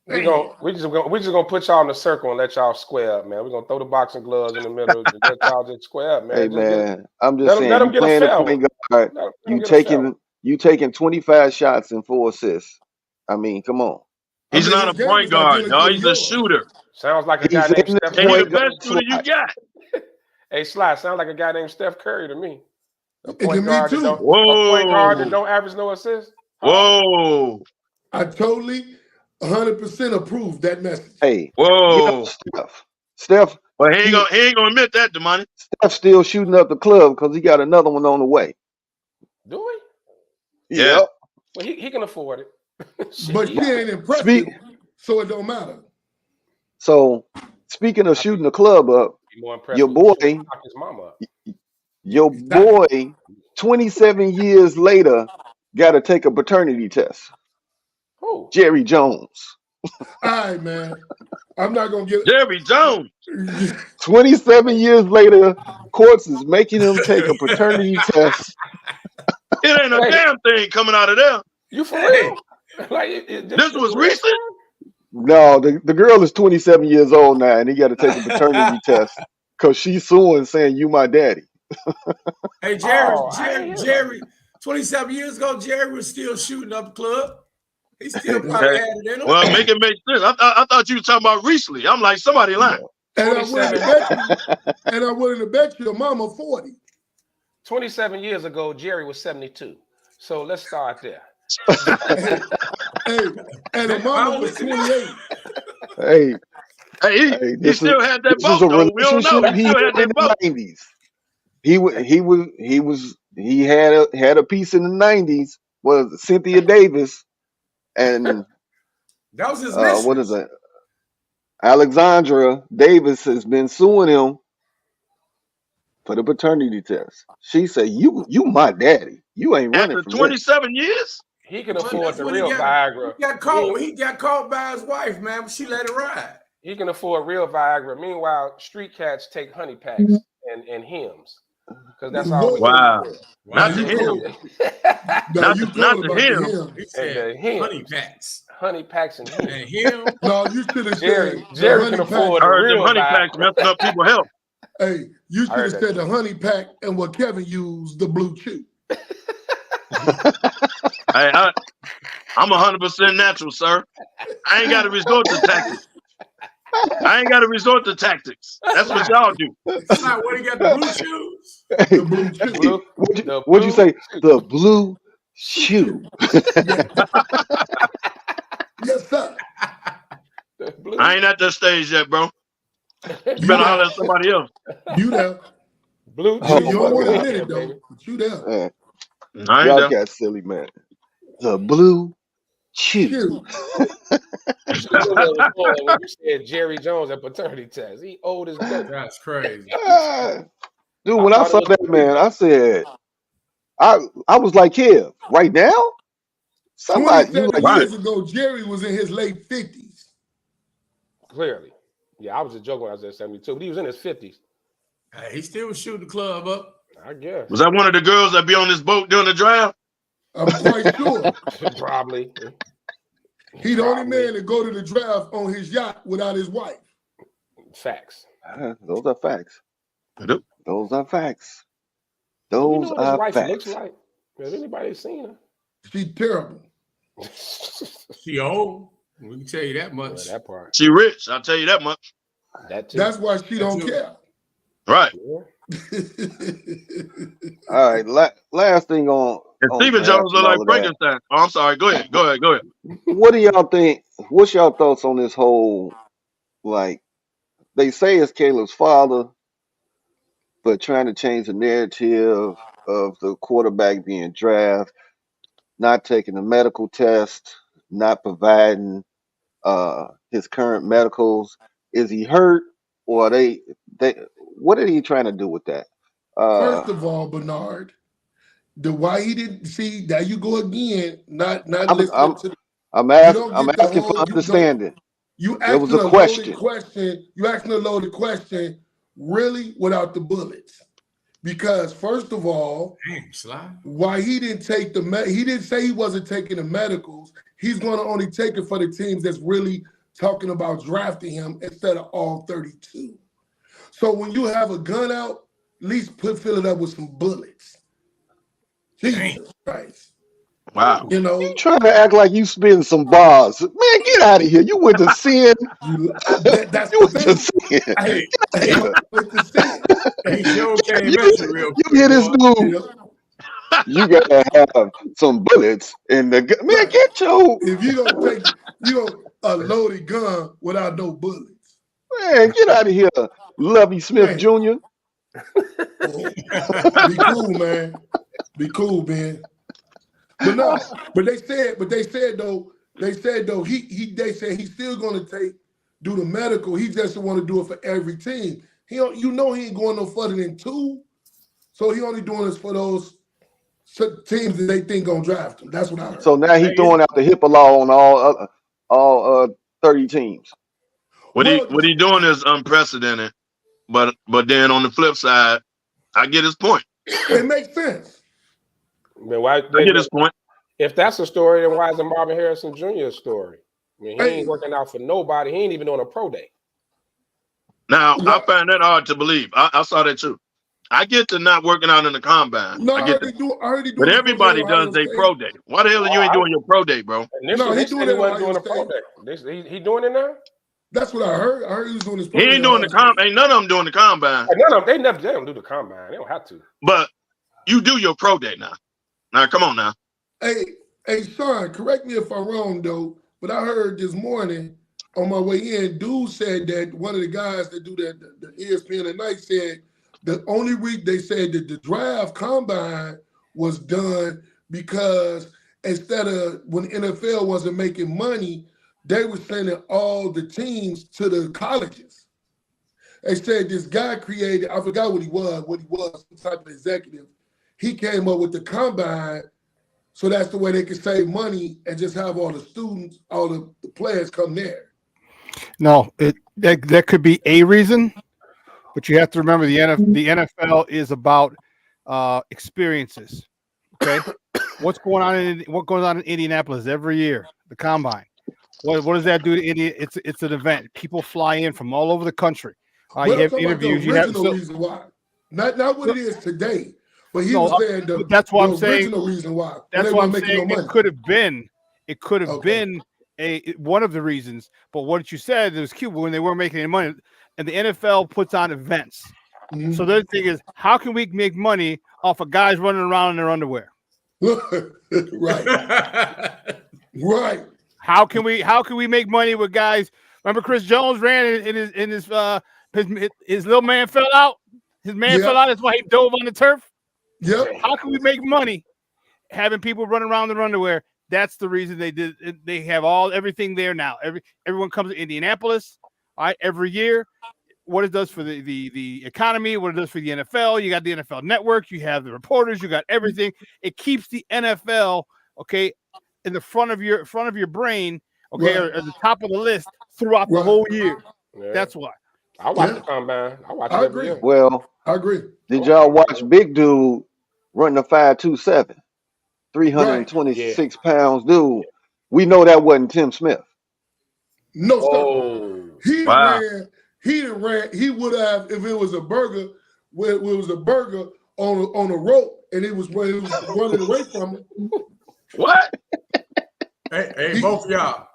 We just gonna put y'all in the circle and let y'all square up, man. We're gonna throw the boxing gloves in the middle and let y'all just square up, man. Hey man, I'm just saying, you playing a point guard, you taking 25 shots and 4 assists. I mean, come on. He's not a point guard, dog. He's a shooter. Sounds like a guy named Steph Curry. He's the best shooter you got. Hey, Sly, sounds like a guy named Steph Curry to me. A point guard that don't average no assists. Whoa. I totally 100% approve that message. Hey, whoa, Steph. Well, he ain't gonna admit that, Damani. Steph's still shooting up the club because he got another one on the way. Do we? Yeah. Well, he can afford it. But she ain't impressive, so it don't matter. So, speaking of shooting the club up, your boy, 27 years later, got to take a paternity test. Who? Jerry Jones. All right, man. I'm not gonna get Jerry Jones. 27 years later, courts is making him take a paternity test. It ain't a damn thing coming out of there. You for real? Like this was recent? No, the girl is 27 years old now, and he got to take a paternity test because she's suing, saying you my daddy. Hey, Jerry, 27 years ago, Jerry was still shooting up the club. He still probably had it in him. Well, make it make sense. I thought you were talking about recently. I'm like, somebody lying. And I'm willing to bet you, your mama 40. 27 years ago, Jerry was 72. So let's start there. And the mama was 28. He still had that boat, though. We don't know. He still had that boat. 90s. He had a piece in the 90s. Was Cynthia Davis, and that was his mission. What is it? Alexandra Davis has been suing him for the paternity test. She said, "You my daddy. You ain't running after from 27 years." He can afford the real Viagra. He got caught by his wife, man, but she let it ride. He can afford real Viagra. Meanwhile, street cats take honey packs and hymns. Because that's all. Wow. Not to him. Not to him. He said honey packs. Honey packs and hymns. And him. No, you should have said Jerry can afford the real honey packs messing up people's health. Hey, you should have said the honey pack and what Kevin used, the blue chew. Hey, I'm 100% natural, sir. I ain't got to resort to tactics. That's what y'all do. It's not what he got the blue shoes. The blue chew. What'd you say? The blue shoe. Yes, sir. I ain't at that stage yet, bro. You better holler at somebody else. You there. Blue Oh, You chew. don't want to my admit it, though. But you there. Man, I ain't y'all there. got silly, man. The blue chew. Shoot. You should have been when you said Jerry Jones at paternity test. He old as dope. That's crazy. Dude, when I saw that, man, I said, I was like, Kev, right now? Somebody, you 27 like, years ago, Jerry was in his late 50s. Clearly. Yeah, I was just joking when I was at 72, but he was in his 50s. Hey, he still was shooting the club up. I guess. Was that one of the girls that be on this boat during the draft? I'm quite sure. Probably. He the only man to go to the draft on his yacht without his wife. Facts. those are facts. I do. Those are facts. Do we Those know what his are wife facts. looks like? Has anybody seen her? She's terrible. She old. We can tell you that much. That part. She rich, I'll tell you that much. That too. That's why she don't care. Right. Yeah. All right, last thing on. And on Stephen draft Jones look and like all of that. Frankenstein. Oh, I'm sorry. Go ahead. What do y'all think? What's y'all thoughts on this whole, like, they say it's Caleb's father, but trying to change the narrative of the quarterback being drafted, not taking the medical test, not providing his current medicals. Is he hurt, or are they what are he trying to do with that? First of all, Bernard, the why he didn't see that you go again, not listening to. I'm You don't asking get the for whole. understanding. You There was asking a a question. loaded question. You asking a loaded question, really, without the bullets. Because first of all, Damn, Sly. why he didn't take he didn't say he wasn't taking the medicals. He's going to only take it for the teams that's really talking about drafting him instead of all 32. So when you have a gun out, at least fill it up with some bullets. Jesus Christ. Wow. You know, You trying to act like you spitting some bars. Man, get out of here. You went to sin. that's You the went to thing. sin. Hey, I went to sin. hey, Joe came You, at you real you quick. hear this boy. You dude? know? You gotta have some bullets in the gun. Man, Right. get your If you gonna take a loaded gun without no bullets. man, get out of here, Lovey Smith Man. Jr. Be cool, man. Be cool, man. But no, they said though, they said he's still gonna do the medical. He just want to do it for every team. He ain't going no further than 2. So he only doing this for those teams that they think gonna draft him. That's what I heard. So now he throwing out the HIPAA law on all 30 teams. What he doing is unprecedented. But then on the flip side, I get his point. It makes sense. Man, why? I get his point. If that's a story, then why is it Marvin Harrison Jr.'s story? I mean, he ain't working out for nobody. He ain't even on a pro day. Now, I find that hard to believe. I saw that too. I get to not working out in the combine. No, I I get heard he do. But everybody does their pro day. Why the hell are you ain't doing your pro day, bro? Initially, he they doing said he it wasn't at doing a Ohio pro day. He doing it now? That's what I heard. I heard he was doing his pro He day ain't doing the at Ohio combine. Ain't none of them doing the combine. None of them. They don't do the combine. They don't have to. But you do your pro day now. Now, come on now. Hey, Sean, correct me if I'm wrong, though, but I heard this morning on my way in, dude said that one of the guys that do that, the ESPN at night said the only reason they said that the draft combine was done because instead of when NFL wasn't making money, they were sending all the teams to the colleges. They said this guy created, I forgot what he was, some type of executive. He came up with the combine. So that's the way they can save money and just have all the students, all the players come there. No, that could be a reason, but you have to remember the NFL is about experiences. Okay, what goes on in Indianapolis every year? The combine. What does that do to India? It's an event. People fly in from all over the country. You have interviews. The original reason why, not what it is today. But he was saying that's what the I'm saying. original reason why. That's what I'm saying. No It could have been. It could have been one of the reasons. But what you said, it was cute when they weren't making any money. And the NFL puts on events. Mm-hmm. So the thing is, how can we make money off of guys running around in their underwear? Right. Right. How can we make money with guys? Remember Chris Jones ran in his little man fell out. His man fell out. That's why he dove on the turf. Yep. How can we make money having people run around in their underwear? That's the reason they did. They have everything there now. Everyone comes to Indianapolis, all right, every year. What it does for the economy, what it does for the NFL. You got the NFL Network. You have the reporters. You got everything. It keeps the NFL in the front of your brain, or at the top of the list throughout the whole year. Yeah. That's why. I watch the combine. I agree. Well, I agree. Did y'all watch Big Dude run the 5.27? 326 pounds, dude. We know that wasn't Tim Smith. No, sir. He ran. He would have if it was a burger. Where it was a burger on a rope, and it was running away from him. What? Hey, both of y'all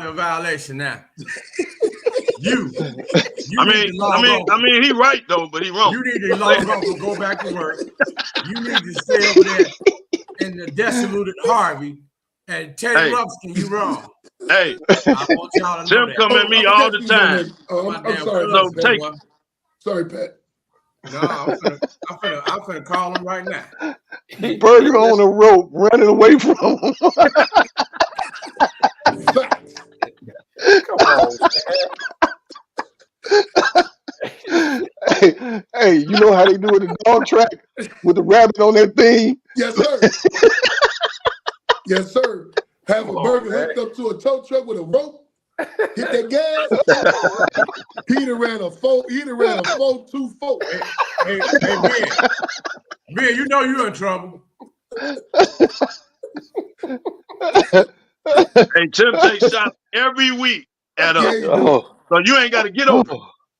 in violation now. I mean, he right though, but he wrong. You need to log off and go back to work. You need to stay over there in the dissolute Harvey and Teddy Ruxpin. You wrong. Hey, I want y'all to know Tim come at me all the time. I'm sorry. So take it. Sorry, Pat. No, I'm finna call him right now. Burger on a rope, running away from him. Come on. Hey, you know how they do it in the dog track with the rabbit on that thing? Yes, sir. Yes, sir. Have a burger hooked up to a tow truck with a rope. Hit that gas. He'd have ran a 4.24. Hey, Ben, you know you're in trouble. Hey, Tim takes shots every week at us. So you ain't got to get over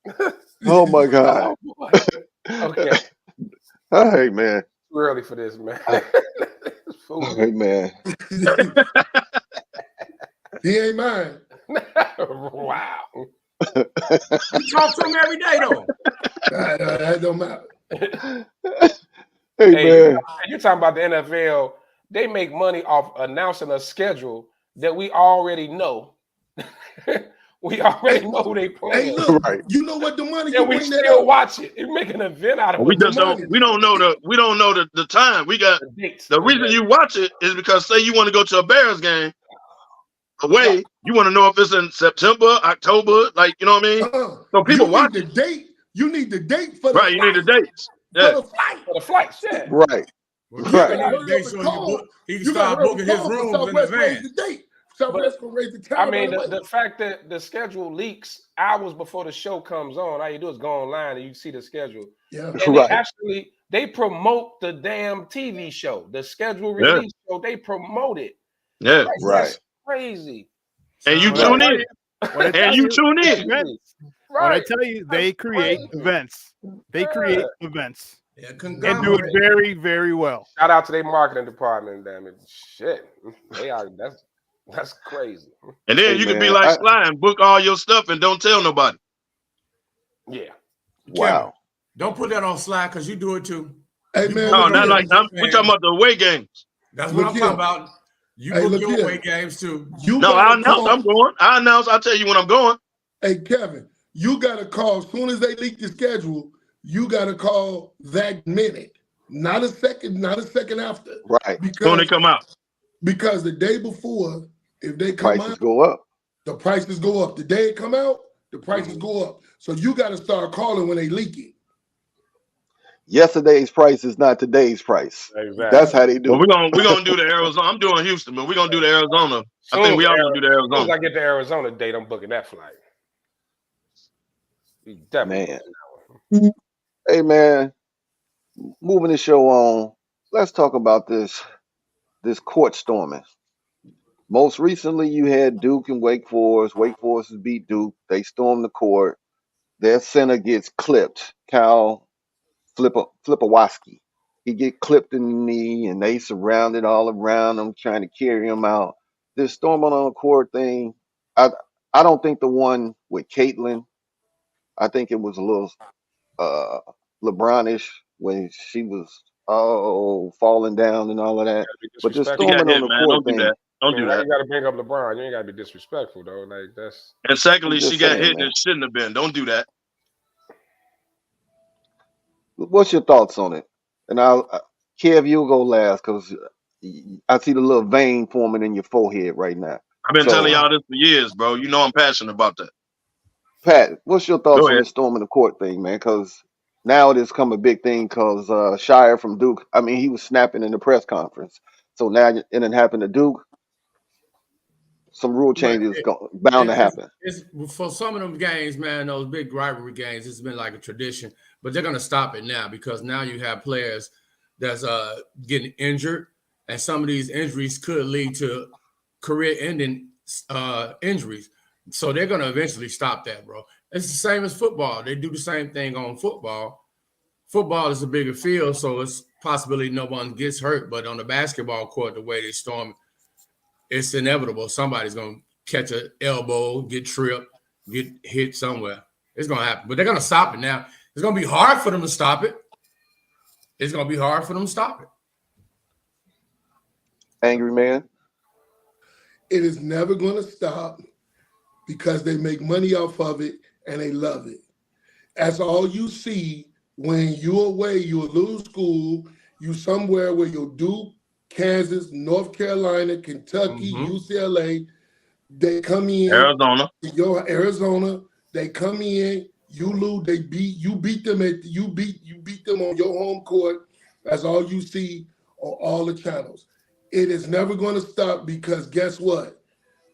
it. Oh my God. Okay. All right, man. Too early for this, man. All right, man. He ain't mine. Wow. You talk to him every day, though. That don't matter. Hey, man. You're talking about the NFL. They make money off announcing a schedule that we already know. We already know who they play. Hey, look, you know what the money? And we still watch it. You make an event out of it. We don't know the time. We got the reason you watch it is because say you want to go to a Bears game away, you want to know if it's in September, October, like you know what I mean? So people watch the date. You need the date for the right. You need the dates. Yeah. For the flights. Yeah. Right. He can start booking his rooms in advance. Southwest gonna raise the time. I mean, the fact that the schedule leaks hours before the show comes on, all you do is go online and you see the schedule. Yeah, and they promote the damn TV show, the schedule release show. They promote it. Yeah, That's crazy. And you tune in. And you tune in. What I tell you, they create events. They create events. Yeah, and do it very, very well. Shout out to their marketing department, damn it. Shit. That's crazy. And then you can be like Sly and book all your stuff and don't tell nobody. Yeah. Wow. Don't put that on Sly because you do it too. Hey, man. No, not like we're talking about the away games. That's what I'm talking about. You book your away games too. I announce I'm going. I'll tell you when I'm going. Hey, Kevin, you got to call as soon as they leak the schedule. You got to call that minute, not a second after. Right. When they come out. Because the day before, if they come prices out, go up. The prices go up. The day it come out, the prices go up. So you got to start calling when they leak it. Yesterday's price is not today's price. Exactly. That's how they do. Well, we're gonna do the Arizona. I'm doing Houston, but we're gonna do the Arizona. I think we all gonna do the Arizona. As soon as I get the Arizona date, I'm booking that flight. Man. Hey man, moving the show on. Let's talk about this court storming. Most recently, you had Duke and Wake Forest. Wake Forest beat Duke. They stormed the court. Their center gets clipped. Cal Flipperwaski. He get clipped in the knee, and they surrounded all around him, trying to carry him out. This storming on the court thing, I I don't think the one with Caitlyn. I think it was a little uh LeBronish when she was falling down and all of that. Be But this He disrespectful. got storming on hit, the man. court Don't do thing, that. Don't Man, do why that. you gotta bring up LeBron? You ain't gotta be disrespectful though. Like that's And secondly, I'm she just got saying, hit and man. it shouldn't have been. Don't do that. What's your thoughts on it? And Kev, you'll go last because I see the little vein forming in your forehead right now. I've been telling So, y'all this for years, bro. You know I'm passionate about that. Pat, what's your Go thoughts on ahead. the storming the court thing, man? Because now it has come a big thing because Shire from Duke, I mean, he was snapping in the press conference. So now it didn't happen to Duke. Some rule But changes bound to happen. it's for some of them games, man, those big rivalry games, it's been like a tradition, but they're going to stop it now because now you have players that's getting injured, and some of these injuries could lead to career-ending injuries. So they're going to eventually stop that, bro. It's the same as football. They do the same thing on football. Football is a bigger field, so it's possibility no one gets hurt. But on the basketball court, the way they storm, it's inevitable. Somebody's going to catch an elbow, get tripped, get hit somewhere. It's going to happen. But they're going to stop it now. It's going to be hard for them to stop it. It's going to be hard for them to stop it. Angry man. It is never going to stop because they make money off of it and they love it. That's all you see when you're away, you lose school, you somewhere where you'll Duke, Kansas, North Carolina, Kentucky, UCLA, they come in. Arizona, they come in, you lose, you beat them on your home court. That's all you see on all the channels. It is never going to stop because guess what?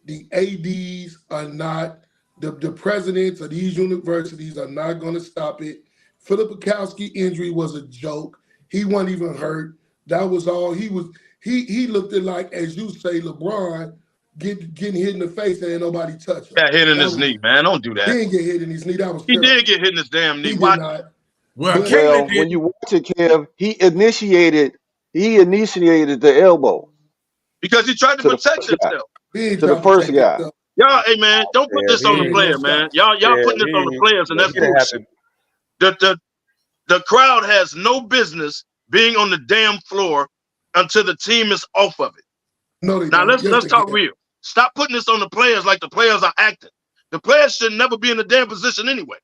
The ADs are not, the presidents of these universities are not going to stop it. Philip Bukowski injury was a joke. He wasn't even hurt. That was all. He looked at like, as you say, LeBron getting hit in the face and ain't nobody touch him. Got hit in his knee, man. Don't do that. He didn't get hit in his knee. That was He terrible. did get hit in his damn knee. He Why? did not. Well, When you watch it, Kev, he initiated the elbow Because he tried to to the protect first guy. himself. To the first guy. Y'all, hey man, don't put this on the player, man. Y'all putting this on the players, and that's bullshit. The crowd has no business being on the damn floor until the team is off of it. No, they now don't. let's talk real. Stop putting this on the players like the players are acting. The players should never be in the damn position anyway.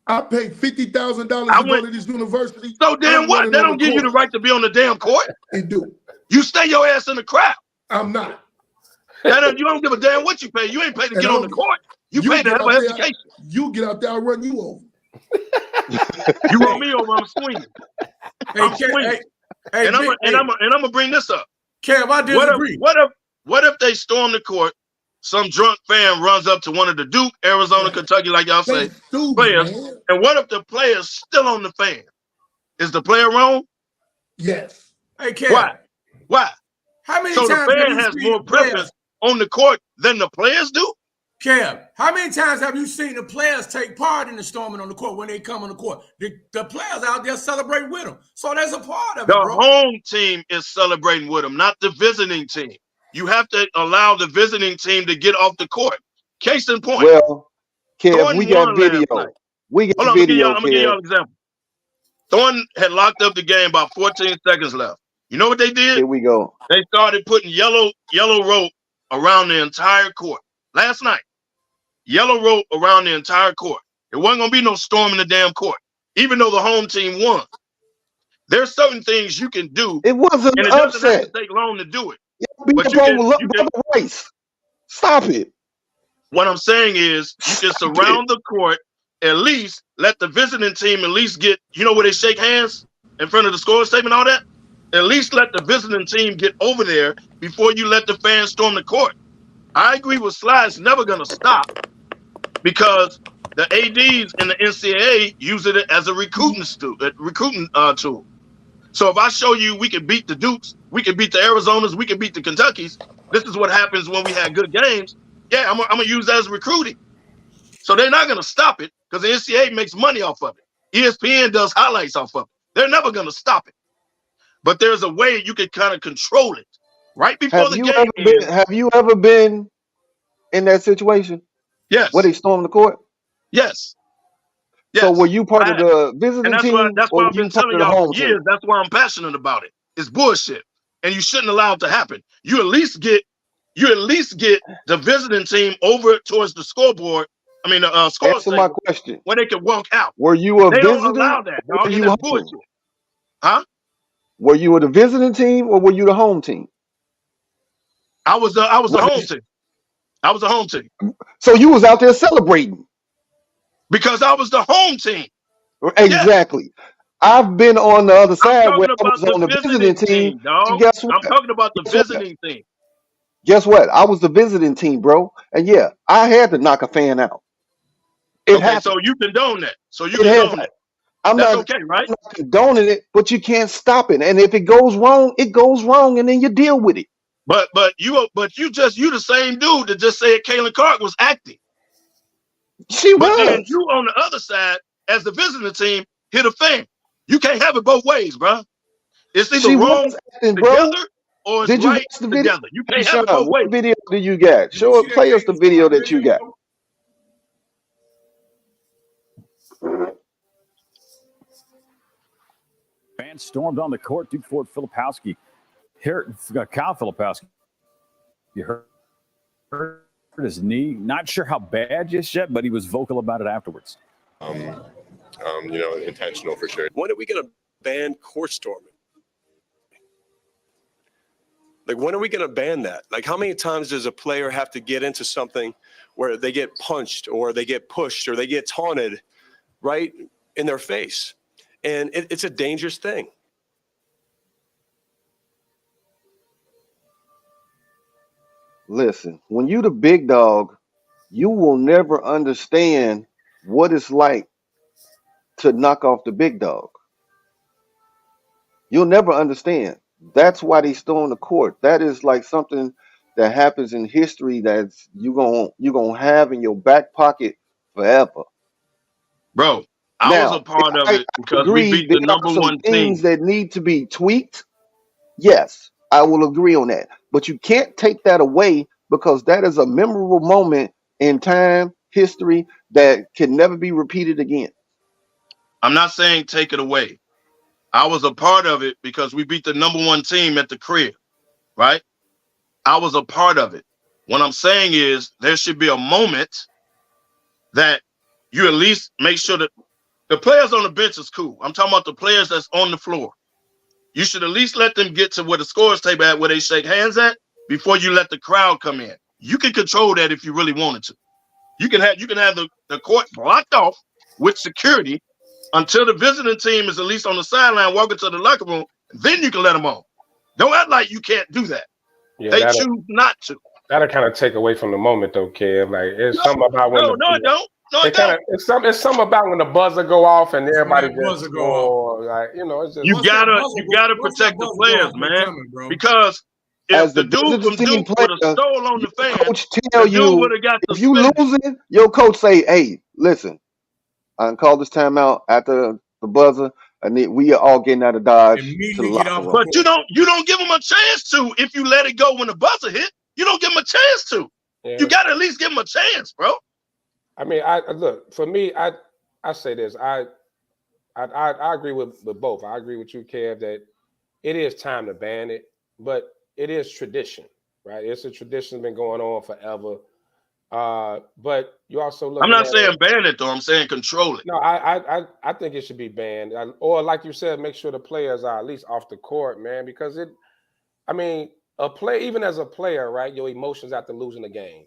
I paid $50,000 to go to this university. So damn what? They don't give you the right to be on the damn court. They do. You stay your ass in the crowd. I'm not. You don't give a damn what you pay. You ain't paid to get on the court. You paid to have an education. You get out there, I'll run you over. You run me over, I'm swinging. I'm swinging. And I'm gonna bring this up. Kev, I disagree. What if they storm the court? Some drunk fan runs up to one of the Duke, Arizona, Kentucky, like y'all say, players. Man. And what if the player's still on the fan? Is the player wrong? Yes. Hey, Kev. Why? How many times the fan has more privilege on the court than the players do? Kev, how many times have you seen the players take part in the storming on the court when they come on the court? The players out there celebrate with them. So there's a part of it, bro. The home team is celebrating with them, not the visiting team. You have to allow the visiting team to get off the court. Case in point. Well, Kev, we got video. We got video. I'm gonna give y'all an example. Thornton had locked up the game about 14 seconds left. You know what they did? Here we go. They started putting yellow rope around the entire court. Last night, yellow rope around the entire court. It wasn't going to be no storm in the damn court, even though the home team won. There's certain things you can do. It wasn't and it upset. doesn't have to take long to do it. But you can race. Stop it. What I'm saying is you can surround the court, at least let the visiting team at least get, where they shake hands in front of the scorer's table and all that? At least let the visiting team get over there before you let the fans storm the court. I agree with Sly. It's never going to stop because the ADs and the NCAA use it as a recruiting tool. So if I show you we can beat the Dukes, we can beat the Arizonas, we can beat the Kentuckys, this is what happens when we had good games. Yeah, I'm going to use that as recruiting. So they're not going to stop it because the NCAA makes money off of it. ESPN does highlights off of it. They're never going to stop it. But there's a way you can kind of control it right before the game ends. Have you ever been in that situation? Yes. Where they stormed the court? Yes. So were you part of the visiting team? That's why I've been telling y'all for years. That's why I'm passionate about it. It's bullshit, and you shouldn't allow it to happen. You at least get the visiting team over towards the scoreboard. I mean, the score. Answer my question. Where they can walk out. Were you a visitor? They don't allow that, dog. And that's bullshit. Huh? Were you the visiting team or were you the home team? I was the home team. I was the home team. So you was out there celebrating. Because I was the home team. Exactly. Yeah. I've been on the other side where I was on the visiting team. Dog. Guess what? I'm talking about the visiting team. Guess what? I was the visiting team, bro. And yeah, I had to knock a fan out. It happened. So you condone that. So you condone that. That's okay, right? I'm not condoning it, but you can't stop it. And if it goes wrong, it goes wrong, and then you deal with it. But you the same dude that just said Kaylin Clark was acting. She was. But then you on the other side, as the visiting team, hit a fan. You can't have it both ways, bro. It's either wrong together or it's right together. You can't have it both ways. What video do you got? Play us the video that you got. Fans stormed on the court. Duke Ford Filipowski. Kyle Filipowski. You hurt his knee. Not sure how bad just yet, but he was vocal about it afterwards. Intentional for sure. When are we going to ban court storming? Like, when are we going to ban that? Like, how many times does a player have to get into something where they get punched or they get pushed or they get taunted right in their face? And it's a dangerous thing. Listen, when you the big dog, you will never understand what it's like to knock off the big dog. You'll never understand. That's why they storm the court. That is like something that happens in history that's you're gonna have in your back pocket forever. Bro, I was a part of it because we beat the number one team. Things that need to be tweaked. Yes, I will agree on that. But you can't take that away because that is a memorable moment in time, history that can never be repeated again. I'm not saying take it away. I was a part of it because we beat the number one team at the crib, right? I was a part of it. What I'm saying is there should be a moment that you at least make sure that the players on the bench is cool. I'm talking about the players that's on the floor. You should at least let them get to where the scores table at, where they shake hands at, before you let the crowd come in. You can control that if you really wanted to. You can have the court blocked off with security until the visiting team is at least on the sideline walking to the locker room. Then you can let them on. Don't act like you can't do that. Yeah, they choose not to. That'll kind of take away from the moment, though, Kev. Like it's something about when it don't. No, it's something about when the buzzer go off and everybody just go like it's just you gotta protect the players, man. Because if the dude from Duke would have stole on the fan, coach tell you if you losing, your coach say, "Hey, listen, I can call this timeout after the buzzer, and we are all getting out of Dodge." But you don't give them a chance to if you let it go when the buzzer hit. You don't give them a chance to. Yeah. You gotta at least give them a chance, bro. I mean, look, for me, I say this. I agree with both. I agree with you, Kev, that it is time to ban it, but it is tradition, right? It's a tradition that's been going on forever. But you also look. I'm not saying ban it though. I'm saying control it. No, I think it should be banned, or like you said, make sure the players are at least off the court, man. Because even as a player, right? Your emotions after losing the game.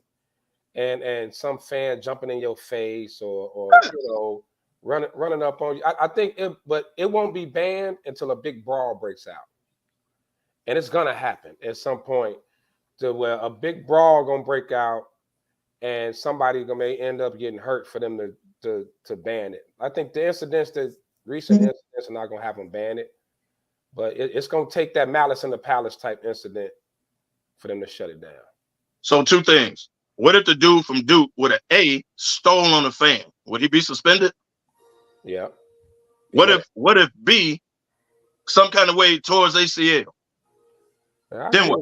And some fan jumping in your face or running up on you. I think but it won't be banned until a big brawl breaks out. And it's gonna happen at some point to where a big brawl gonna break out and somebody may end up getting hurt for them to ban it. I think the recent incidents are not gonna have them ban it, but it's gonna take that Malice in the Palace type incident for them to shut it down. So two things. What if the dude from Duke with an A stole on a fan? Would he be suspended? Yeah. What if B, some kind of way towards ACL. Then what?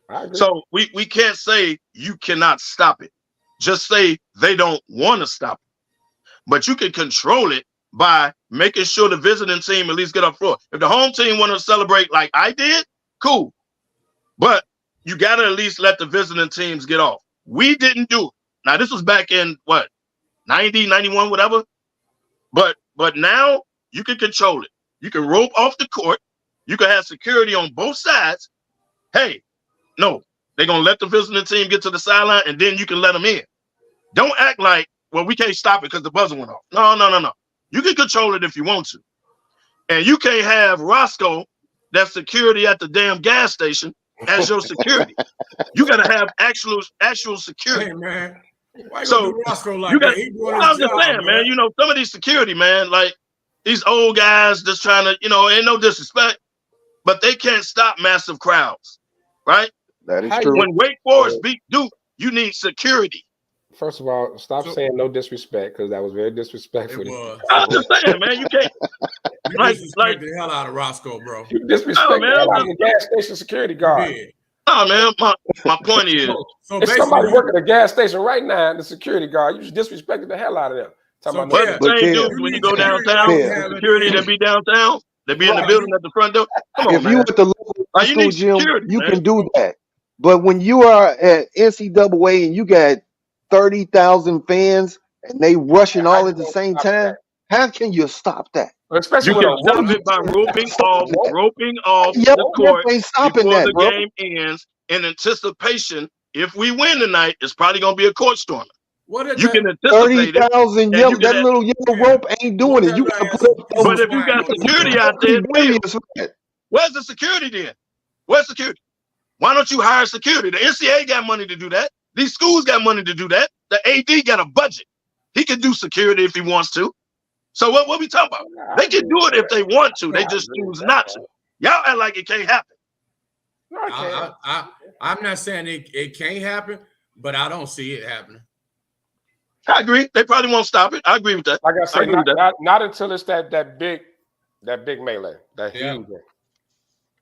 I agree. So we can't say you cannot stop it. Just say they don't want to stop it. But you can control it by making sure the visiting team at least get up front. If the home team want to celebrate like I did, cool. But you got to at least let the visiting teams get off. We didn't do it. Now, this was back in, what, 90, 91, whatever? But now you can control it. You can rope off the court. You can have security on both sides. Hey, no, they're going to let the visiting team get to the sideline, and then you can let them in. Don't act like, well, we can't stop it because the buzzer went off. No. You can control it if you want to. And you can't have Roscoe, that's security at the damn gas station, as your security. You got to have actual security. Hey, man. Why So Roscoe like you got, that? I'm just saying, man, you know, some of these security, man, like these old guys just trying to, you know, ain't no disrespect, but they can't stop massive crowds, right? That is true. When Wake Forest beat Duke, you need security. First of all, stop saying no disrespect, because that was very disrespectful. I'm just saying, man, you can't. You like the hell out of Roscoe, bro. You disrespect the hell out of the gas station security guard. Oh man, my point is, if somebody working at a gas station right now, the security guard, you just disrespected the hell out of them. But the same dudes when you go downtown, the security that be downtown, they be in the building at the front door. Come on, if you at the local you school need gym, security, you man. can do that. But when you are at NCAA and you got 30,000 fans and they rushing all at the same time, how can you stop that? Especially you can stop it by roping off the court before the game ends in anticipation. If we win tonight, it's probably going to be a court stormer. You can anticipate 30,000 yellow, that little yellow rope ain't doing it. You got to put up. But if you got security out there, where's the security then? Where's security? Why don't you hire security? The NCAA got money to do that. These schools got money to do that. The AD got a budget. He can do security if he wants to. So what we talking about? They can do it if they want to. They just choose not to. Y'all act like it can't happen. I'm not saying it can't happen, but I don't see it happening. I agree. They probably won't stop it. I agree with that. Like I said, not until it's that big melee, that huge one.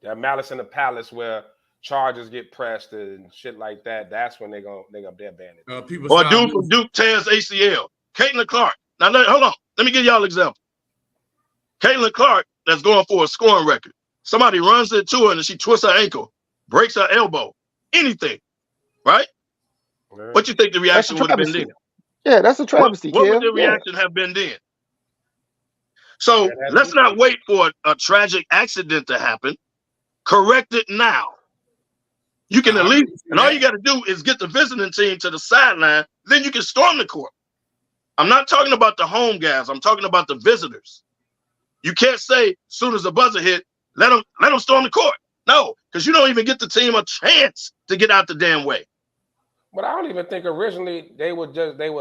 That Malice in the Palace where charges get pressed and shit like that. That's when they're ban it. Or a dude from Duke tears ACL. Caitlin Clark. Now, hold on. Let me give y'all an example. Caitlin Clark, that's going for a scoring record. Somebody runs into her and she twists her ankle, breaks her elbow, anything, right? What you think the reaction would have been then? Yeah, that's a travesty. What would the reaction have been then? So let's not wait for a tragic accident to happen. Correct it now. You can at least, and all you got to do is get the visiting team to the sideline, then you can storm the court. I'm not talking about the home guys. I'm talking about the visitors. You can't say as soon as the buzzer hit, let them storm the court. No, because you don't even get the team a chance to get out the damn way. But I don't even think originally they were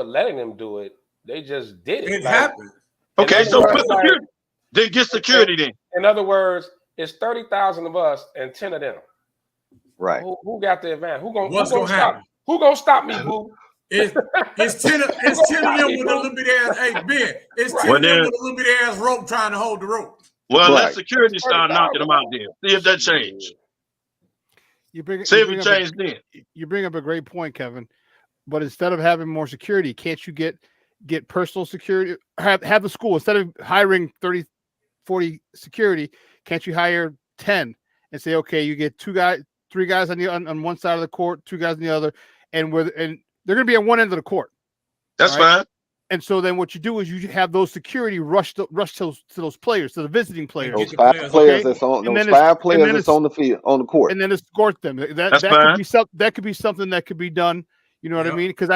letting them do it. They just did it. It happened. Okay, so put security. Then get security then. In other words, it's 30,000 of us and 10 of them. Right. Who got the advantage? Who gonna happen? Who gonna stop me, boo? It's 10 of them with a little bit ass. Hey, Ben, it's 10 of them with a little bit ass rope trying to hold the rope. Well, let security start knocking them out there. See if that changed. You bring up a great point, Kevin. But instead of having more security, can't you get personal security? Have the school, instead of hiring 30, 40 security, can't you hire 10 and say, okay, you get 3 guys on one side of the court, 2 guys on the other, and they're going to be on one end of the court. That's fine. And so then what you do is you have those security rush to those players, to the visiting players. Those 5 players that's on the field, on the court, and then escort them. That could be something that could be done. You know what I mean? Because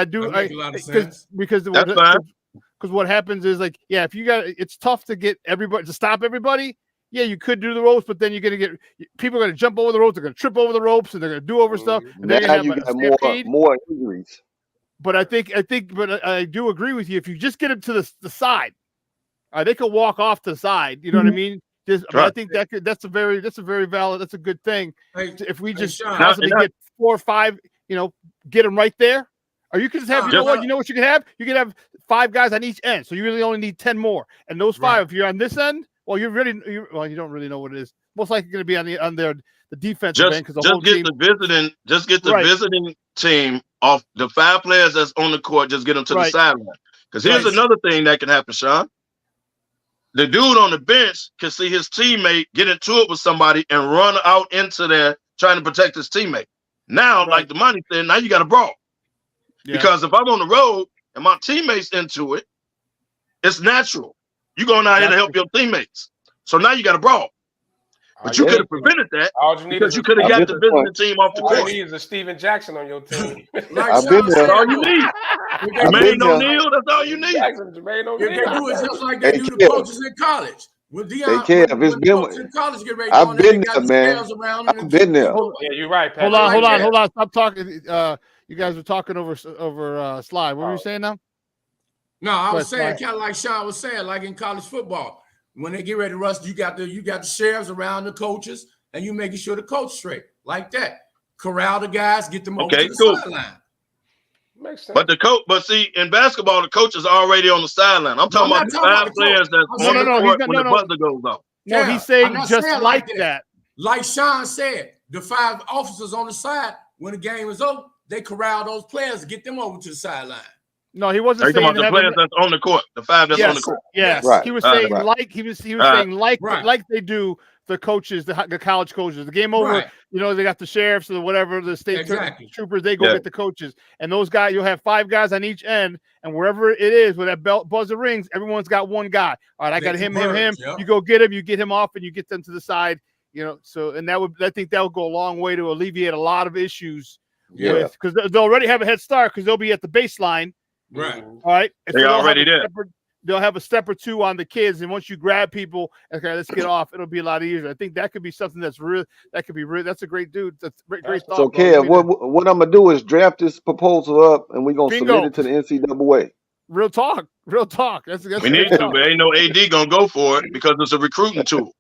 what happens is, like, if you it's tough to get everybody to stop everybody. Yeah, you could do the ropes, but then you're going to get people are going to jump over the ropes. They're going to trip over the ropes, and they're going to do over stuff. And then you got more injuries. But I do agree with you. If you just get them to the side, they could walk off to the side. You know what I mean? I think that's a very valid. That's a good thing. If we just possibly get 4 or 5, get them right there. Or you could just have, you know what you can have? You can have 5 guys on each end. So you really only need 10 more. And those 5, if you're on this end, well, you don't really know what it is. most likely going to be on the defensive end because the whole get team. the visiting team off the 5 players that's on the court. Just get them to the sideline. Because here's another thing that can happen, Sean. The dude on the bench can see his teammate get into it with somebody and run out into there trying to protect his teammate. Now, like the money said, now you got to brawl. Yeah. Because if I'm on the road and my teammate's into it, it's natural. You're going out here to help your teammates. So now you got to brawl. But you could have prevented that because you could have got the visiting team off the court. All you need is a Steven Jackson on your team. I've been there. That's all you need. Jermaine O'Neal, that's all you need. Jermaine O'Neal. They do it just like they do the coaches in college. When Deion, when coaches in college get ready to I've been there, man. I've been there. Yeah, you're right, Pat. Hold on. Stop talking. You guys were talking over slide. What were you saying now? No, I was saying kind of like Sean was saying, like in college football. When they get ready to rush, you got the sheriffs around the coaches, and you making sure the coach straight like that. Corral the guys, get them over to the sideline. Makes sense. But but see, in basketball, the coach is already on the sideline. I'm talking about the 5 players that's on the court when the buzzer goes off. No, he's saying just like that. Like Sean said, the 5 officers on the side, when the game is over, they corral those players to get them over to the sideline. No, he wasn't saying about the players that's on the court, the 5 that's on the court. Yes, right. He was saying saying like they do the coaches, the college coaches. The game over, they got the sheriffs or whatever, the state troopers. They go get the coaches, and those guys. You'll have 5 guys on each end, and wherever it is where that buzzer rings, everyone's got one guy. All right, I got him. Yep. You go get him. You get him off, and you get them to the side. So and I think that would go a long way to alleviate a lot of issues. Yeah, because they'll already have a head start because they'll be at the baseline. Right. All right. They're already there. They'll have a step or two on the kids, and once you grab people, okay, let's get off. It'll be a lot easier. I think that could be something that's real. That could be real. That's a great dude. That's great thought. So, Kev, what I'm gonna do is draft this proposal up, and we're gonna submit it to the NCAA. Real talk. That's we need to, but ain't no AD gonna go for it because it's a recruiting tool.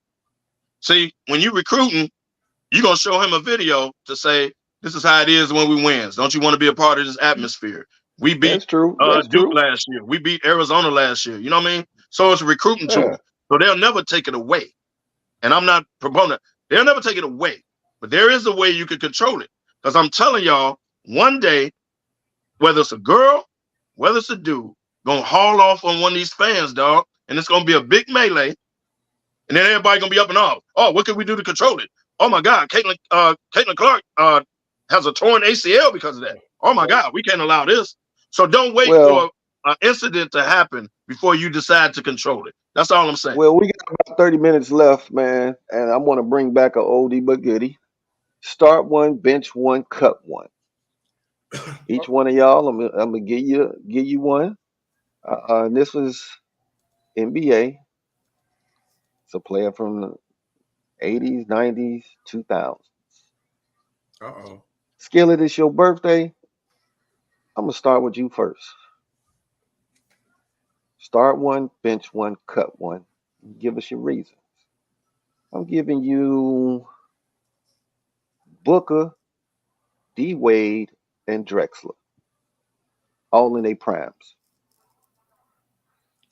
See, when you recruiting, you gonna show him a video to say this is how it is when we win. Don't you want to be a part of this atmosphere? We beat Duke last year. We beat Arizona last year. You know what I mean? So it's a recruiting tool. So they'll never take it away. And I'm not proponent. They'll never take it away. But there is a way you can control it. Because I'm telling y'all, one day, whether it's a girl, whether it's a dude, gonna haul off on one of these fans, dog, and it's gonna be a big melee. And then everybody gonna be up and off. Oh, what can we do to control it? Oh my God, Caitlin Clark has a torn ACL because of that. Oh my God, we can't allow this. So don't wait for an incident to happen before you decide to control it. That's all I'm saying. Well, we got about 30 minutes left, man, and I want to bring back an oldie but goodie. Start one, bench one, cut one. Each one of y'all, I'm gonna give you one. This was NBA. It's a player from the 80s, 90s, 2000s. Skillet, it's your birthday. I'm gonna start with you first. Start one, bench one, cut one. Give us your reasons. I'm giving you Booker, D. Wade, and Drexler, all in their primes.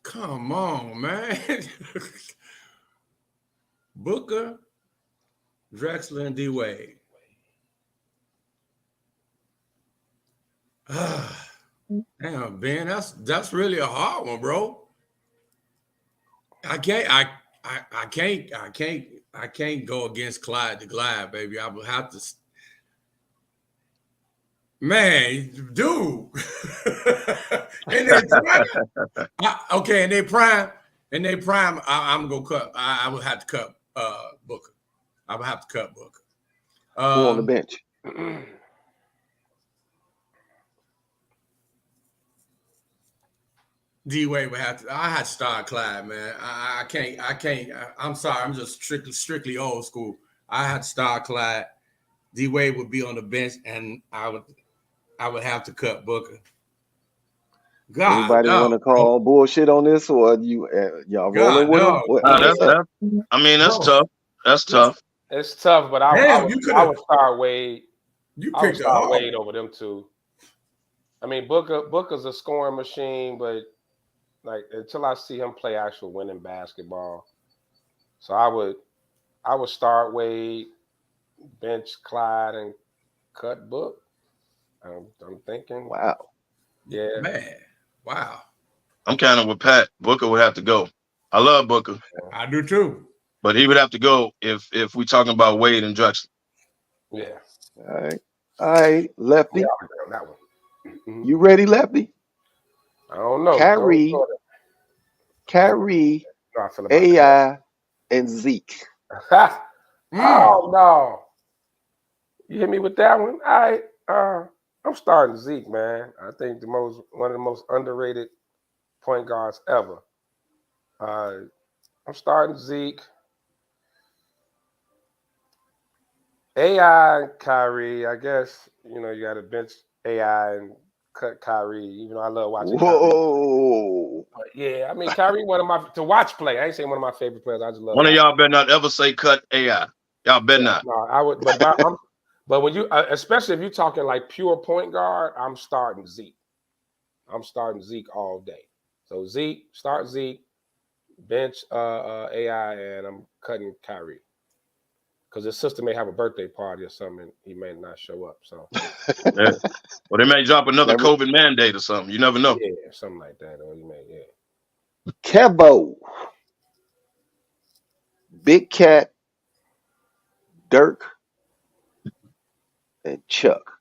Come on, man. Booker, Drexler, and D. Wade. Damn, Ben, that's really a hard one, bro. I can't go against Clyde the Glide, baby. I will have to. Man, dude. In their prime, I'm gonna cut. I would have to cut Booker. I would have to cut Booker. Who on the bench? D Wade would have to. I had to start Clyde, man. I can't. I'm sorry. I'm just strictly old school. I had to start Clyde. D Wade would be on the bench, and I would have to cut Booker. God, anybody want to call bullshit on this, or y'all rolling with him? That's tough. That's tough. It's tough, but I would start Wade. I would start Wade over them two. I mean, Booker's a scoring machine, but like until I see him play actual winning basketball, so I I would start Wade, bench Clyde, and cut Book. I'm thinking. Wow. Yeah. Man. Wow. I'm kind of with Pat. Booker would have to go. I love Booker. I do too. But he would have to go if we talking about Wade and Drexler. Yeah. All right, Lefty. Yeah, on that one. Mm-hmm. You ready, Lefty? I don't know. Kyrie, AI, and Zeke. Oh no! You hit me with that one. All right. I'm starting Zeke, man. I think one of the most underrated point guards ever. I'm starting Zeke. AI and Kyrie, I guess, you got to bench AI and cut Kyrie, even though I love watching Whoa. Kyrie. But yeah, I mean, Kyrie, to watch play. I ain't saying one of my favorite players. I just love One of y'all better not ever say cut AI. Y'all better not. No, I would, but when you, especially if you're talking like pure point guard, I'm starting Zeke. I'm starting Zeke all day. So start Zeke, bench AI, and I'm cutting Kyrie. Because his sister may have a birthday party or something, and he may not show up. So, yeah. Well, they may drop another COVID mandate or something. You never know. Yeah, something like that. Or he may, Kevo, Big Cat, Dirk, and Chuck.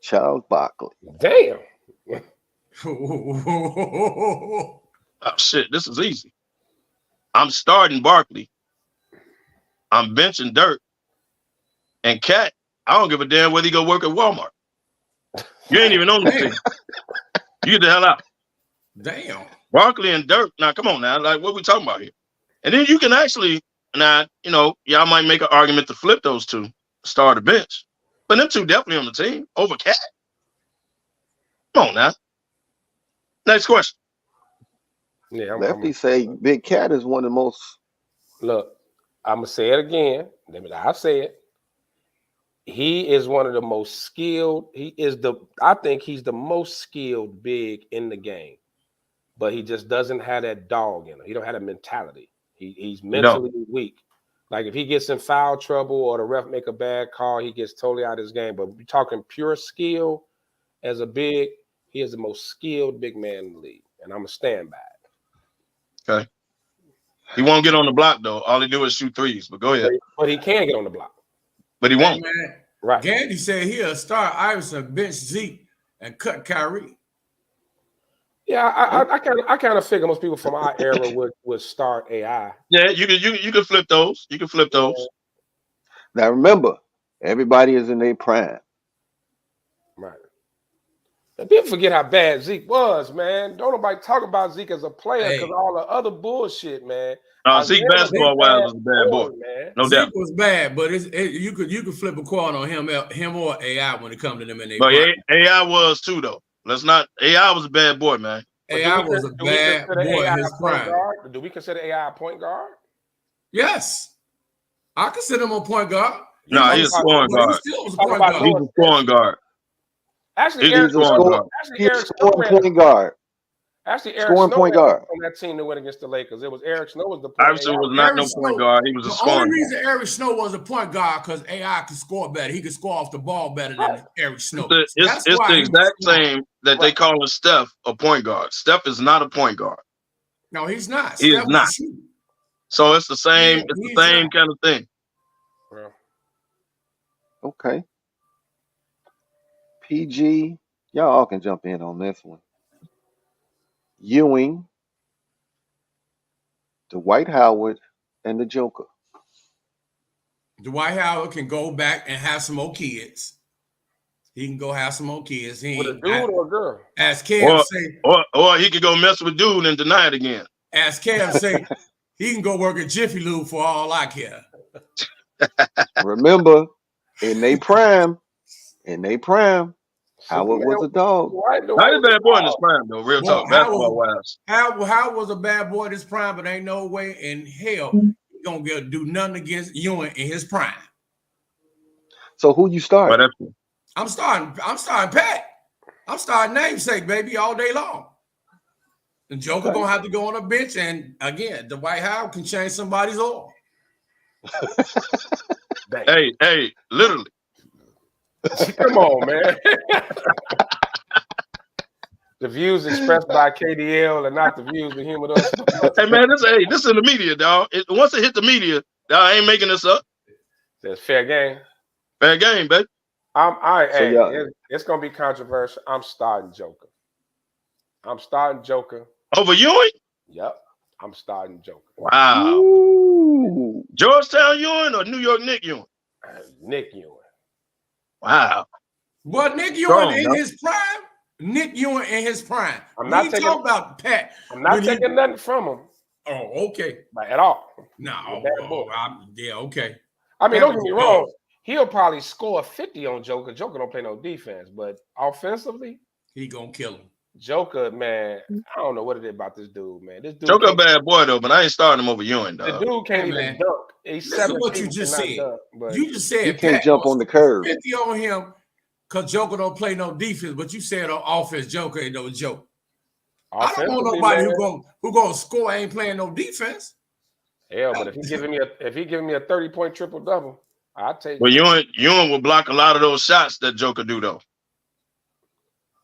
Charles Barkley. Damn. Oh, shit, this is easy. I'm starting Barkley. I'm benching Dirk. And Cat, I don't give a damn whether he go work at Walmart. You ain't even on the team. You get the hell out. Damn. Barkley and Dirk. Now, come on now. Like, what we talking about here? And then you can actually, y'all might make an argument to flip those two, start a bench. But them two definitely on the team over Cat. Come on now. Next question. Yeah, Lefty say Big Cat is one of the most. Look, I'm gonna say it again. I'll say it. He is one of the most skilled. I think he's the most skilled big in the game, but he just doesn't have that dog in him. He don't have that mentality. He's mentally weak. Like if he gets in foul trouble or the ref make a bad call, he gets totally out of his game. But we're talking pure skill as a big. He is the most skilled big man in the league, and I'm gonna stand by it. Okay. He won't get on the block though. All he do is shoot threes. But go ahead. But he can get on the block. But he won't. Man, right. Gandy said he'll start Iverson, bench Zeke, and cut Kyrie. Yeah, I kind of figure most people from our era would start AI. Yeah, you can flip those. You can flip those. Now remember, everybody is in their prime. Right. And people forget how bad Zeke was, man. Don't nobody talk about Zeke as a player because all the other bullshit, man. Zeke basketball wise was a bad boy, man. No Zeke doubt. was bad, but you could flip a coin on him or AI when it comes to them in their But prime. AI was too though. AI was a bad boy, man. AI was a bad boy in his prime. Do we consider AI a point guard? Yes. I consider him a point guard. No, he's a scoring guard. He still was a point guard. He's a scoring guard. Actually, he's a scoring point guard. Actually, Eric Snow point guard on that team that went against the Lakers. It was Eric Snow was the point. Iverson was not no point guard. He was a scoring. The only reason Eric Snow was a point guard because AI could score better. He could score off the ball better than Eric Snow. It's the exact same that they call Steph a point guard. Steph is not a point guard. No, he's not. He is not. So it's the same. It's the same kind of thing. Okay. PG, y'all all can jump in on this one. Ewing, Dwight Howard, and the Joker. Dwight Howard can go back and have some more kids. He can go have some more kids. With a dude or a girl? As Cam say, or he could go mess with dude and deny it again. As Cam say, he can go work at Jiffy Lube for all I care. Remember, in their prime, Howard was a dog. Not a bad boy in his prime, though. Real talk, basketball wise. Howard was a bad boy in his prime, but ain't no way in hell he gonna do nothing against Ewing in his prime. So who you start? I'm starting Pat. I'm starting namesake, baby, all day long. The Joker gonna have to go on a bench, and again, Dwight Howard can change somebody's oil. Hey, literally. Come on, man. The views expressed by KDL and not the views of Humidor. Hey, man, this in the media, dog. Once it hit the media, dog, I ain't making this up. That's fair game. Fair game, baby. It's gonna be controversial. I'm starting Joker. Over Ewing? Yep. I'm starting Joker. Wow. Ooh. Georgetown Ewing or New York Nick Ewing? Nick Ewing. Wow. But Nick Ewing in his prime. Nick Ewing in his prime. I'm not taking about Pat. I'm not taking nothing from him. Oh, okay. Like, at all. No. Yeah, okay. I mean, don't get me wrong. He'll probably score 50 on Joker. Joker don't play no defense, but offensively, he gonna kill him. Joker, man, I don't know what it is about this dude, man. This dude Joker a bad boy though, but I ain't starting him over Ewing, dog. The dude can't even dunk. He's 17. What you just said. You just said he can't jump on the curve. 50 on him because Joker don't play no defense, but you said on offense, Joker ain't no joke. I don't want nobody who gonna score ain't playing no defense. Yeah, but if he giving me a 30-point triple double, I'll take. Well, Ewing will block a lot of those shots that Joker do though.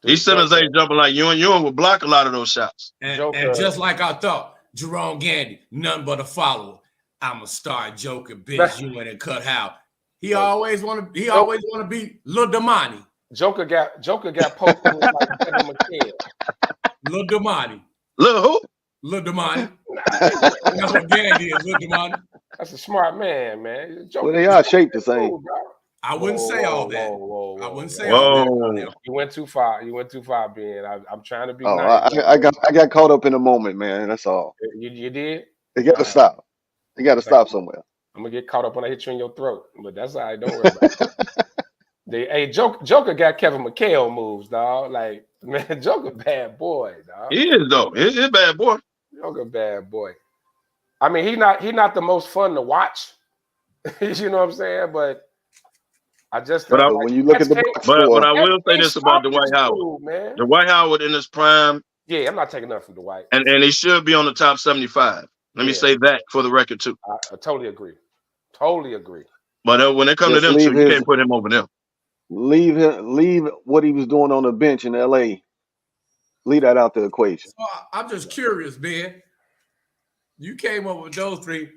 He's Simmons ain't jumping like Ewing. Ewing will block a lot of those shots. And just like I thought, Jerome Gandy, nothing but a follower. I'm a star Joker, bitch. Ewing and cut how. He always want to be Lil Damani. Joker got poked like Kevin McHale. Lil Damani. Lil who? Lil Damani. That's what Gandy is, Lil Damani. That's a smart man. Joker, well, they are shaped the same. I wouldn't say all that. I wouldn't say all that. You went too far. Ben. I'm trying to be nice. I got caught up in the moment, man. That's all. You did? You got to stop. You got to stop somewhere. I'm going to get caught up when I hit you in your throat. But that's all right. Don't worry about it. Joker got Kevin McHale moves, dog. Like, man, Joker bad boy, dog. He is, though. He's a bad boy. Joker bad boy. I mean, he not the most fun to watch. You know what I'm saying? But I just when you look at the box score, but I will say this about Dwight Howard. Man. Dwight Howard in his prime. Yeah, I'm not taking nothing from Dwight. And he should be on the top 75. Let me say that for the record too. I totally agree. But when it comes to them two, you can't put him over them. Leave what he was doing on the bench in LA. Leave that out the equation. So I'm just curious, Ben. You came up with those three.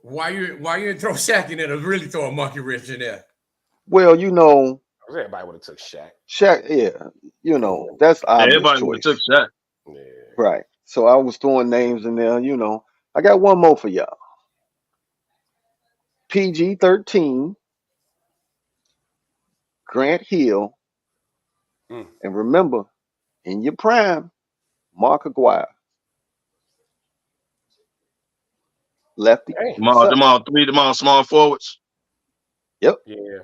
Why you didn't throw Shaq in there to really throw a monkey wrench in there? Well, you know, everybody would have took Shaq. Shaq, yeah, you know, that's obvious. Everybody would have took Shaq. Yeah. Right. So I was throwing names in there, you know. I got one more for y'all. PG-13, Grant Hill, and remember, in your prime, Mark Aguirre. Lefty. Them all small forwards. Yep. Yeah.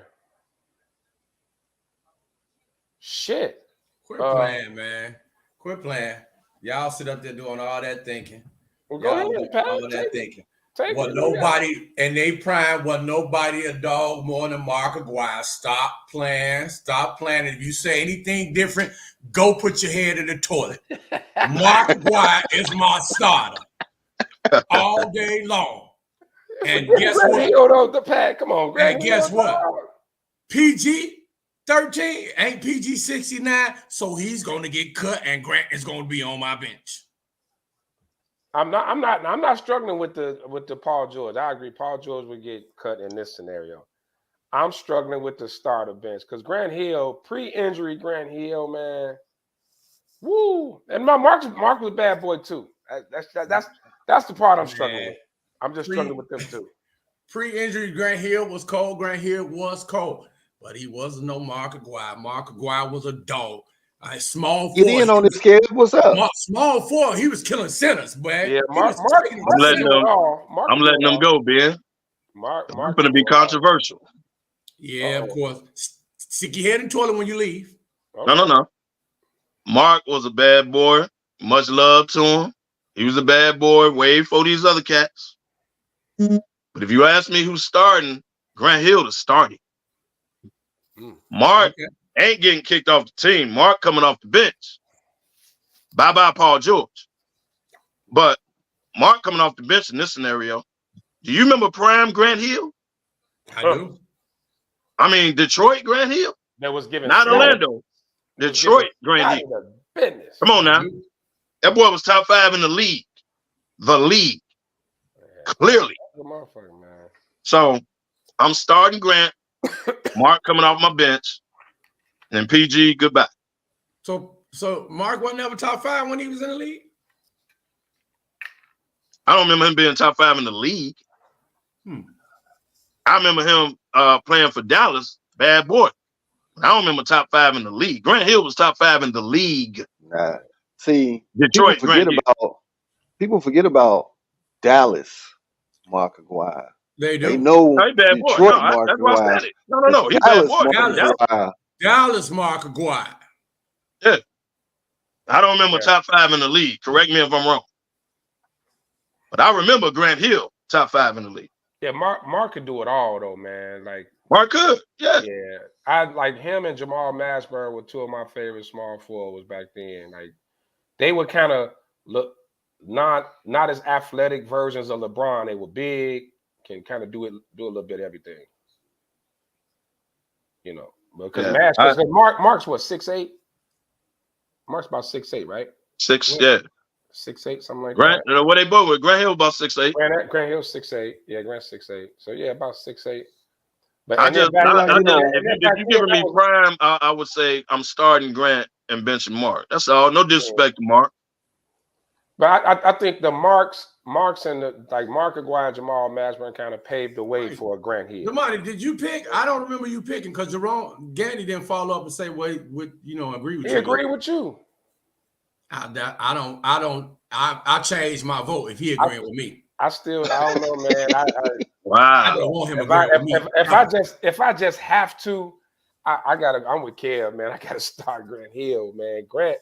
Shit. Quit playing, man. Quit playing. Y'all sit up there doing all that thinking. Well, go ahead, Pat. All that thinking. Nobody in they prime was nobody a dog more than Mark Aguirre. Stop playing. If you say anything different, go put your head in the toilet. Mark Aguirre is my starter all day long. And guess what? The Pat, come on, and guess what? PG-13 ain't PG-69, so he's going to get cut, and Grant is going to be on my bench. I'm not struggling with the Paul George. I agree. Paul George would get cut in this scenario. I'm struggling with the starter bench because Grant Hill, pre-injury Grant Hill, man. Woo! And Mark was a bad boy too. That's the part I'm struggling with. I'm just struggling with them too. Pre-injury Grant Hill was cold. Grant Hill was cold, but he wasn't no Mark Aguirre. Mark Aguirre was a dog. Small Get in on the scale. What's up? Small forward. He was killing centers, man. Yeah, I'm letting them go, Ben. Mark going to be controversial. Yeah, of course. Stick your head in the toilet when you leave. Okay. No. Mark was a bad boy. Much love to him. He was a bad boy way before these other cats. But if you ask me who's starting, Grant Hill is starting. Mark ain't getting kicked off the team. Mark coming off the bench. Bye-bye, Paul George. But Mark coming off the bench in this scenario, Do you remember prime Grant Hill? I do. I mean, Detroit Grant Hill? That was given. Not Orlando. Detroit Grant Hill. Business. Come on now. That boy was top 5 in the league. The league. Clearly. Motherfucker, man. So I'm starting Grant. Mark coming off my bench. And PG, goodbye. So Mark wasn't ever top 5 when he was in the league? I don't remember him being top 5 in the league. I remember him playing for Dallas, bad boy. I don't remember top 5 in the league. Grant Hill was top 5 in the league. Nah. See, Detroit, people forget about Dallas, Mark Aguirre. They do. They know bad Detroit, boy. No, Mark that's why I Aguirre. said it. No. He's bad boy. Dallas Mark Aguirre. Yeah. I don't remember top 5 in the league. Correct me if I'm wrong. But I remember Grant Hill top 5 in the league. Yeah, Mark could do it all though, man. Like Mark could, yeah. I like him and Jamal Mashburn were two of my favorite small forwards back then. Like they would kind of look not as athletic versions of LeBron. They were big, can kind of do a little bit of everything. You know, because Mark's what 6'8"? Mark's about 6'8", right? 6'8", something like Grant, that. What they both with? Grant Hill about 6'8". Grant Hill 6'8". Yeah, Grant's 6'8". So yeah, about 6'8". But if you're giving me prime, I would say I'm starting Grant and benching Mark. That's all. No disrespect to Mark. But I think the Marks and Mark Aguirre and Jamal Mashburn kind of paved the way for a Grant Hill. Jamani, did you pick? I don't remember you picking because Jerome Gandy didn't follow up and say, "Well, agree with you." He agreed with you. I changed my vote if he agreed with me. I don't know, man. Wow. I don't want him agreeing with me. If I just have to, I'm with Kev, man. I gotta start Grant Hill, man. Grant,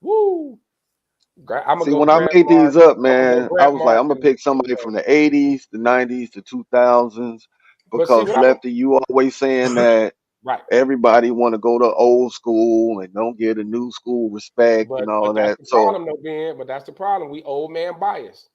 woo. When I made these up, man, I was like, I'm gonna pick somebody from the 80s, the 90s, the 2000s, because Lefty, you always saying that everybody want to go to old school and don't get a new school respect and all that. But that's the problem. We old man bias.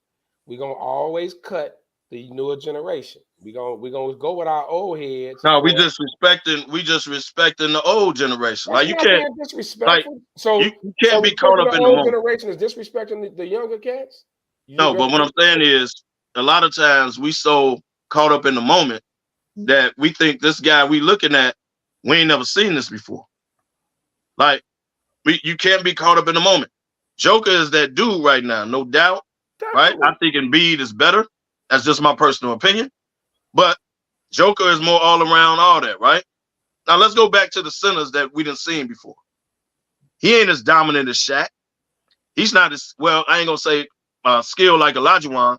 We gonna always cut the newer generation. We gonna go with our old heads. No, we just respecting the old generation. Like you can't disrespectful. You can't be caught up in the old moment. Generation is disrespecting the younger cats. No, but what I'm saying is, a lot of times we so caught up in the moment that we think this guy we looking at, we ain't never seen this before. Like you can't be caught up in the moment. Joker is that dude right now, no doubt. Right? I think Embiid is better. That's just my personal opinion. But Joker is more all around all that, right? Now let's go back to the centers that we didn't see before. He ain't as dominant as Shaq. He's not as well. I ain't gonna say skilled like Olajuwon,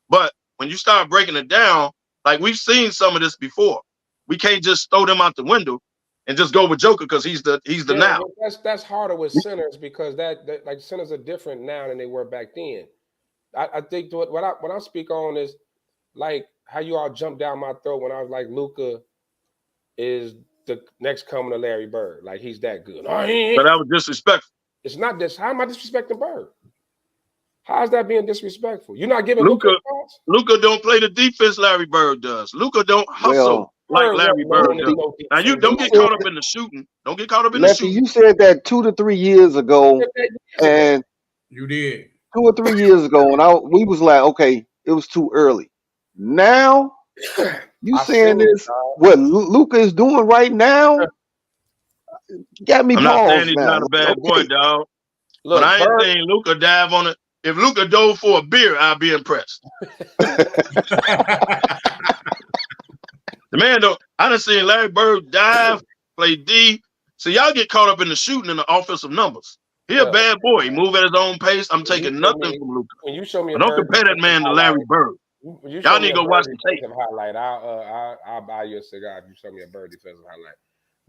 but when you start breaking it down, like we've seen some of this before. We can't just throw them out the window and just go with Joker because he's the now. That's harder with centers because that like centers are different now than they were back then. I think what I speak on is like how you all jumped down my throat when I was like Luka is the next coming of Larry Bird. Like he's that good. But that was disrespectful. It's not this. How am I disrespecting Bird? How is that being disrespectful? You're not giving Luka Luka don't play the defense Larry Bird does. Luka don't hustle like Larry Bird does. Now you don't get caught up in the shooting. Don't get caught up in the shooting. You said that 2 to 3 years ago, and you did 2 or 3 years ago, and we was like, okay, it was too early. Now you saying this? What Luka is doing right now? Got me. I'm not saying he's not a bad boy, dog. Look, but I ain't saying Luka dive on it. If Luka dove for a beer, I'd be impressed. The man, though, I done seen Larry Bird dive, play D. So y'all get caught up in the shooting and the offensive numbers. He a bad boy. He move at his own pace. I'm taking nothing from Luka. When you show me, don't compare that man to Larry Bird. Y'all need to go watch the tape. Highlight. I'll buy you a cigar if you show me a Bird defensive highlight.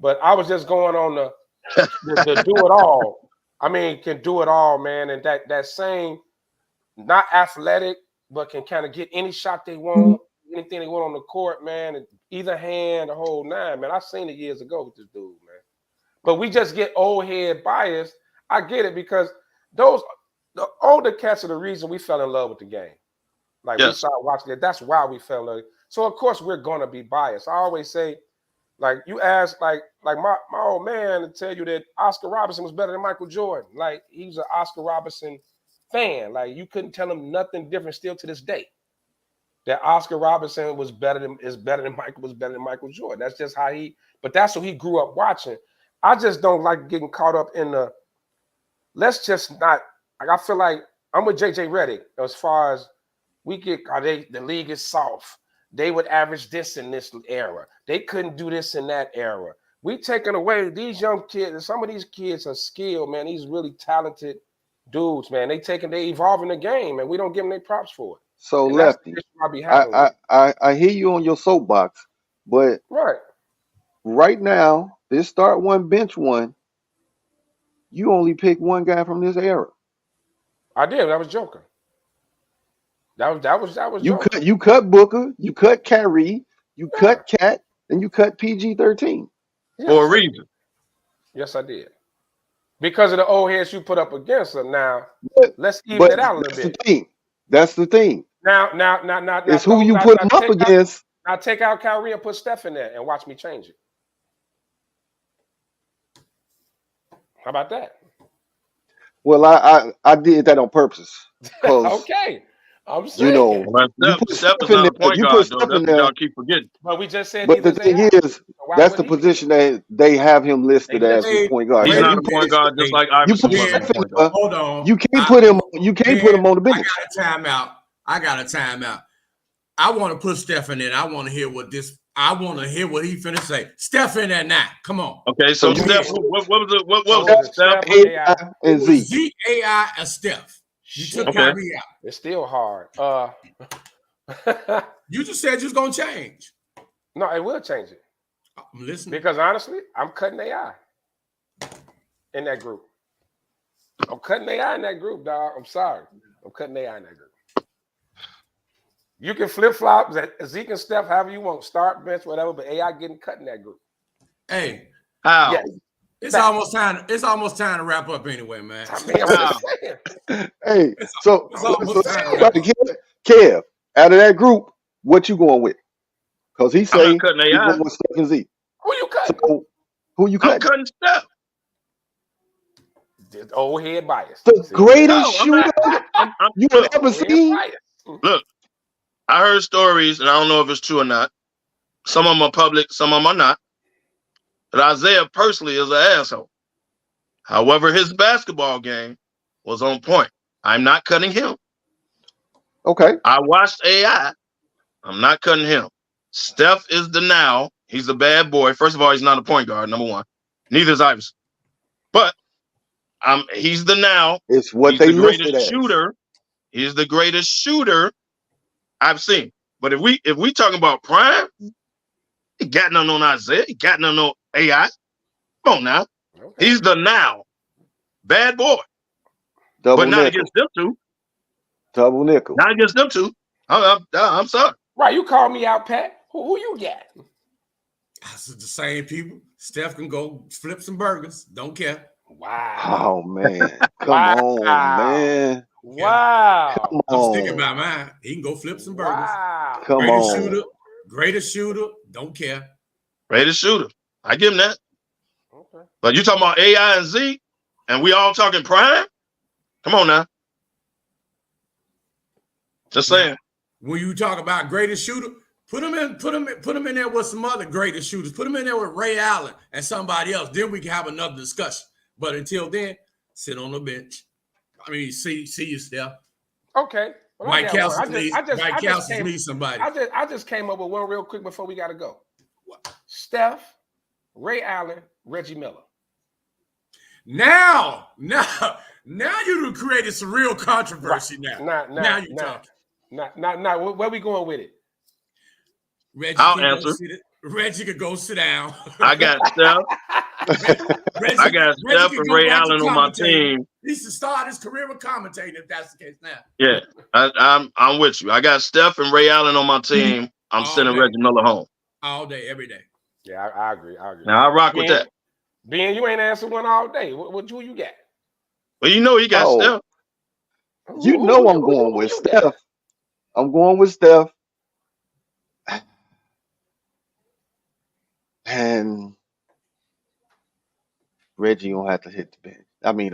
But I was just going on the do it all. I mean, can do it all, man. And that same, not athletic, but can kind of get any shot they want, anything they want on the court, man. And either hand, the whole nine, man. I seen it years ago with this dude, man. But we just get old head bias. I get it because the older cats are the reason we fell in love with the game. Like we started watching it. That's why we fell in love. So of course we're gonna be biased. I always say, like you ask, like my old man to tell you that Oscar Robertson was better than Michael Jordan. Like he was an Oscar Robertson fan. Like you couldn't tell him nothing different still to this day. That Oscar Robertson was better than Michael Jordan. That's just how but that's what he grew up watching. I just don't like getting caught up in the let's just not like I feel like I'm with JJ Redick as far as the league is soft. They would average this in this era. They couldn't do this in that era. We taking away these young kids, and some of these kids are skilled, man. These really talented dudes, man. They evolving the game, and we don't give them their props for it. So and Lefty, I hear you on your soapbox, but right now, this start one, bench one, you only pick one guy from this era. I did. That was Joker. That was you cut Booker, you cut Kyrie, you cut Cat, and you cut PG-13 for a reason. Yes, I did. Because of the old heads you put up against them. Now let's even it out a little bit. That's the thing. Now, it's who you put them up against. Now take out Kyrie and put Steph in there and watch me change it. How about that? Well, I did that on purpose. Okay. I'm saying, you put Steph in there. You put Steph in there. Y'all keep forgetting. But we just said. But the thing is, that's the position that they have him listed as the point guard. He's not a point guard, just like Iverson. Hold on. You can't put him. You can't put him on the bench. I got a timeout. I want to put Steph in there. I want to hear what he finna say. Steph in there now. Come on. Okay, so Steph, what was it? Steph, AI, and Zeke. Zeke, AI, and Steph. You took Kyrie out. It's still hard. You just said you was gonna change. No, it will change it. I'm listening. Because honestly, I'm cutting AI in that group. I'm cutting AI in that group, dog. I'm sorry. I'm cutting AI in that group. You can flip-flop Zeke and Steph however you want, start, bench, whatever, but AI getting cut in that group. Hey, how? Yes. It's almost time to wrap up anyway, man. Hey, so Kev, out of that group, what you going with? Because he's saying he's going with Steph and Zeke. Who you cutting? So, who you cutting? I'm cutting Steph. The old head bias. The greatest shooter you have ever seen. Look, I heard stories, and I don't know if it's true or not. Some of them are public, some of them are not. But Isaiah personally is an asshole. However, his basketball game was on point. I'm not cutting him. Okay. I watched AI. I'm not cutting him. Steph is the now. He's a bad boy. First of all, he's not a point guard, number one. Neither is Iverson. But he's the now. It's what they listed as. Shooter. He's the greatest shooter I've seen. But if we talking about prime, he got nothing on Isaiah. He got nothing on AI. Come on now. Okay. He's the now. Bad boy. But not against them two. Double nickel. Not against them two. I'm sorry. Right, you called me out, Pat. Who you got? It's the same people. Steph can go flip some burgers. Don't care. Wow. Oh, man. Come on, man. Wow. I'm sticking by mine. He can go flip some burgers. Wow. Come on. Greatest shooter. Don't care. Greatest shooter. I give him that. Okay. But you talking about AI and Z, and we all talking prime? Come on now. Just saying. When you talk about greatest shooter, put him in there with some other greatest shooters. Put him in there with Ray Allen and somebody else. Then we can have another discussion. But until then, sit on the bench. I mean, see you, Steph. Okay. Well, Mike Kelsey needs somebody. I just came up with one real quick before we got to go. Steph, Ray Allen, Reggie Miller. Now you created some real controversy. Now you talking. Now, where we going with it? I'll answer. Reggie could go sit down. I got Steph. I got Steph and Ray Allen on my team. He should start his career with commentating if that's the case now. Yeah, I'm with you. I got Steph and Ray Allen on my team. I'm sending Reggie Miller home. All day, every day. Yeah, I agree. Now, I rock with that. Ben, you ain't answered one all day. What you got? Well, you know he got Steph. You know I'm going with Steph. I'm going with Steph. And Reggie gonna have to hit the bench. I mean,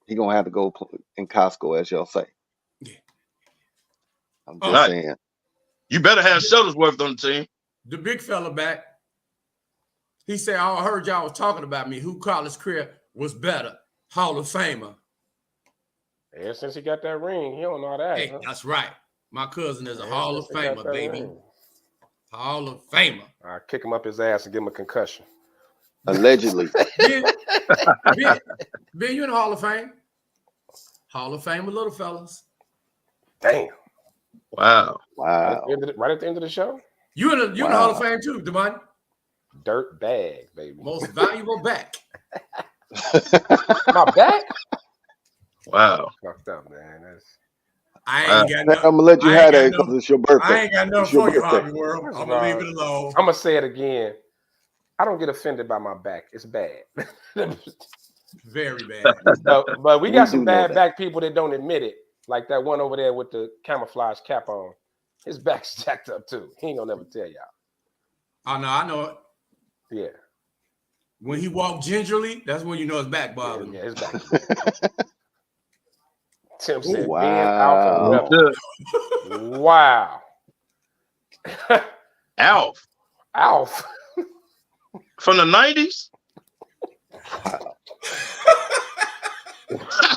he gonna have to go in Costco, as y'all say. Yeah. I'm just Right. saying. You better have Shuttlesworth on the team. The big fella back. He said, I heard y'all was talking about me. Who college career was better? Hall of Famer. Ever since he got that ring, he don't know how to act. Hey, Huh? that's right. My cousin is a Ever Hall of since he got Famer, that baby. ring. Hall of Famer. I kick him up his ass and give him a concussion. Allegedly. Ben, you in the Hall of Fame? Hall of Fame with little fellas. Damn. Wow. Wow. Right at the end of the show? You in the Hall of Fame too, Devon. Dirt bag, baby. Most valuable back. My back? Wow. Fucked up, man. I ain't got I'm nothing. gonna let you have that because it's your birthday. I ain't got nothing for you, Hobby World. I'm gonna leave it alone. I'm gonna say it again. I don't get offended by my back. It's bad. Very bad. But we got some bad back people that don't admit it. Like that one over there with the camouflage cap on. His back's jacked up too. He ain't gonna never tell y'all. Oh no, I know it. Yeah. When he walked gingerly, that's when you know his back bothering. Yeah, his back. Tim said, wow. Wow. Alf. Alf. From the 90s?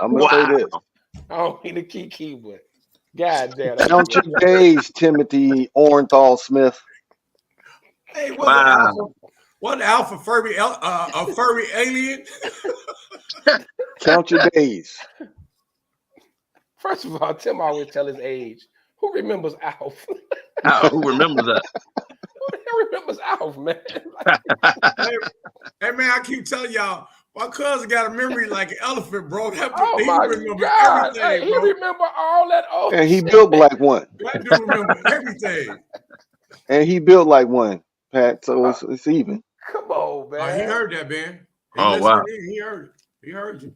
I'm gonna say this. I don't mean to kiki, but God damn. Count your days, Timothy Orenthal Smith. Hey, what Alpha Furby a furry alien? Count your days. First of all, Tim always tell his age. Who remembers Alf? Who remembers that? Who remembers Alf, man? Hey man, I keep telling y'all, my cousin got a memory like an elephant, bro. He remember God. everything, He bro. remember all that old And he shit. built like one. That dude remember everything. And he built like one, Pat. So it's even. Come on, man. Oh, he heard that, man. Wow. He heard it. He heard you.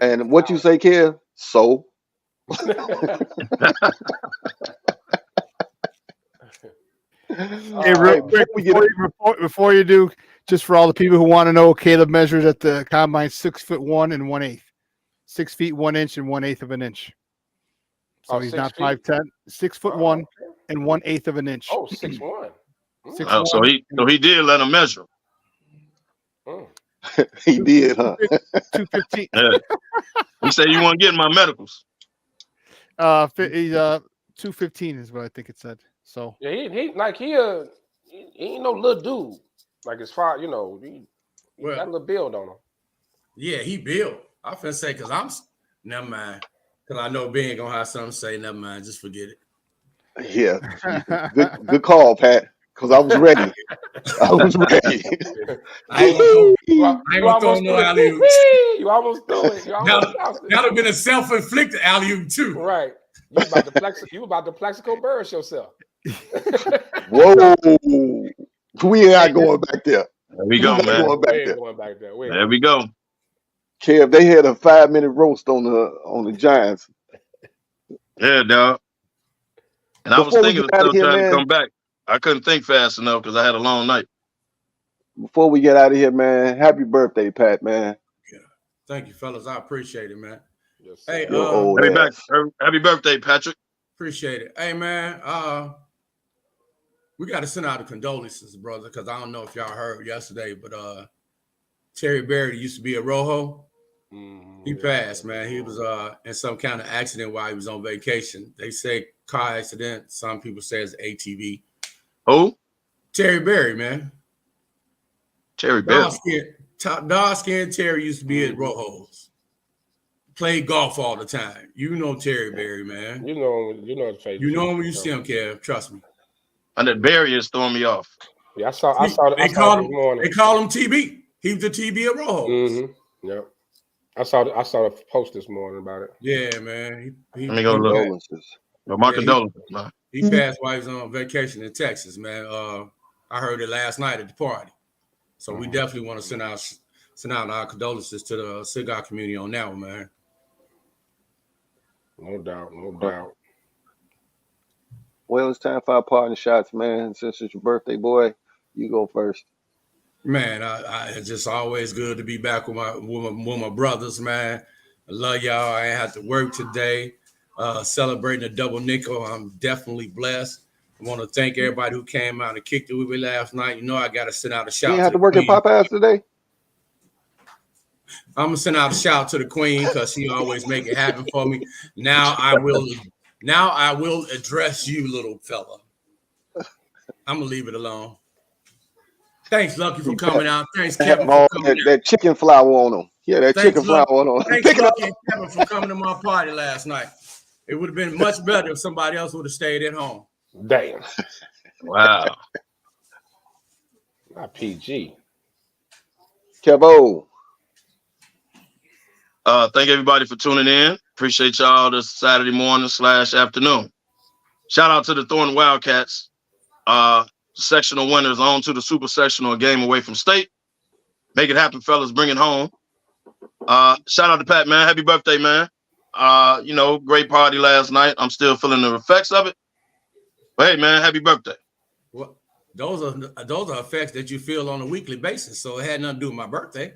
And what you say, Kev? So. Hey, real quick, before you do, just for all the people who want to know, Caleb measured at the combine 6'1" and 1/8, 6 feet 1 inch and 1/8 of an inch. So he's not 5'10", 6'1" and 1/8 of an inch. Oh, 6'1". So he did let him measure. He did, huh? 215. Yeah. He said, "You want to get my medicals?" He's 215 is what I think it said. So yeah, he ain't no little dude. Like as far he got a little build on him. Yeah, he built. I finna say never mind. Cause I know Ben gonna have something to say. Never mind, just forget it. Yeah, good call, Pat. Because I was ready. I was ready. I ain't gonna throw no alley-oop. You almost threw it. That'd have been a self-inflicted alley-oop too. Right. You about to Plexico burst yourself. Whoa. We ain't going back there. There we go, man. Going back there. There we go. Kev, they had a 5-minute roast on the Giants. Yeah, dog. And I was thinking of still trying to come back. I couldn't think fast enough because I had a long night. Before we get out of here, man, happy birthday, Pat, man. Yeah. Thank you, fellas. I appreciate it, man. Yes, hey, happy birthday, Patrick. Appreciate it. Hey, man, we got to send out the condolences, brother, because I don't know if y'all heard yesterday, but Terry Berry used to be a Rojo. He passed, man. He was in some kind of accident while he was on vacation. They say car accident. Some people say it's ATV. Who? Terry Berry, man. Terry Berry. Dark-skinned Terry used to be at Rojos. Played golf all the time. You know Terry Berry, man. You know his face. You know him when you see him, Kev. Trust me. And that Berry is throwing me off. Yeah, I saw this morning. They call him TB. He was the TB at Rojos. Yep. I saw the post this morning about it. Yeah, man. Let me go look. My condolences, man. He passed while he was on vacation in Texas, man. I heard it last night at the party. So we definitely want to send out our condolences to the cigar community on that one, man. No doubt. Well, it's time for our partner shots, man. Since it's your birthday, boy, you go first. Man, it's just always good to be back with my brothers, man. I love y'all. I ain't had to work today. Celebrating a double nickel. I'm definitely blessed. I want to thank everybody who came out and kicked it with me last night. You know, I got to send out a shout. You didn't have to work at Popeyes today? I'm gonna send out a shout to the queen because she always make it happen for me. Now I will address you, little fella. I'm gonna leave it alone. Thanks, Lucky, for coming out. Thanks, Kevin, for coming out. That chicken flour on them. Yeah, that chicken flour on them. Thanks, Lucky and Kevin, for coming to my party last night. It would have been much better if somebody else would have stayed at home. Damn. Wow. Not PG. Kevo. Thank everybody for tuning in. Appreciate y'all this Saturday morning / afternoon. Shout out to the Thornton Wildcats. Sectional winners on to the super sectional, game away from state. Make it happen, fellas. Bring it home. Shout out to Pat, man. Happy birthday, man. Great party last night. I'm still feeling the effects of it. But hey, man, happy birthday. Well, those are effects that you feel on a weekly basis. So it had nothing to do with my birthday.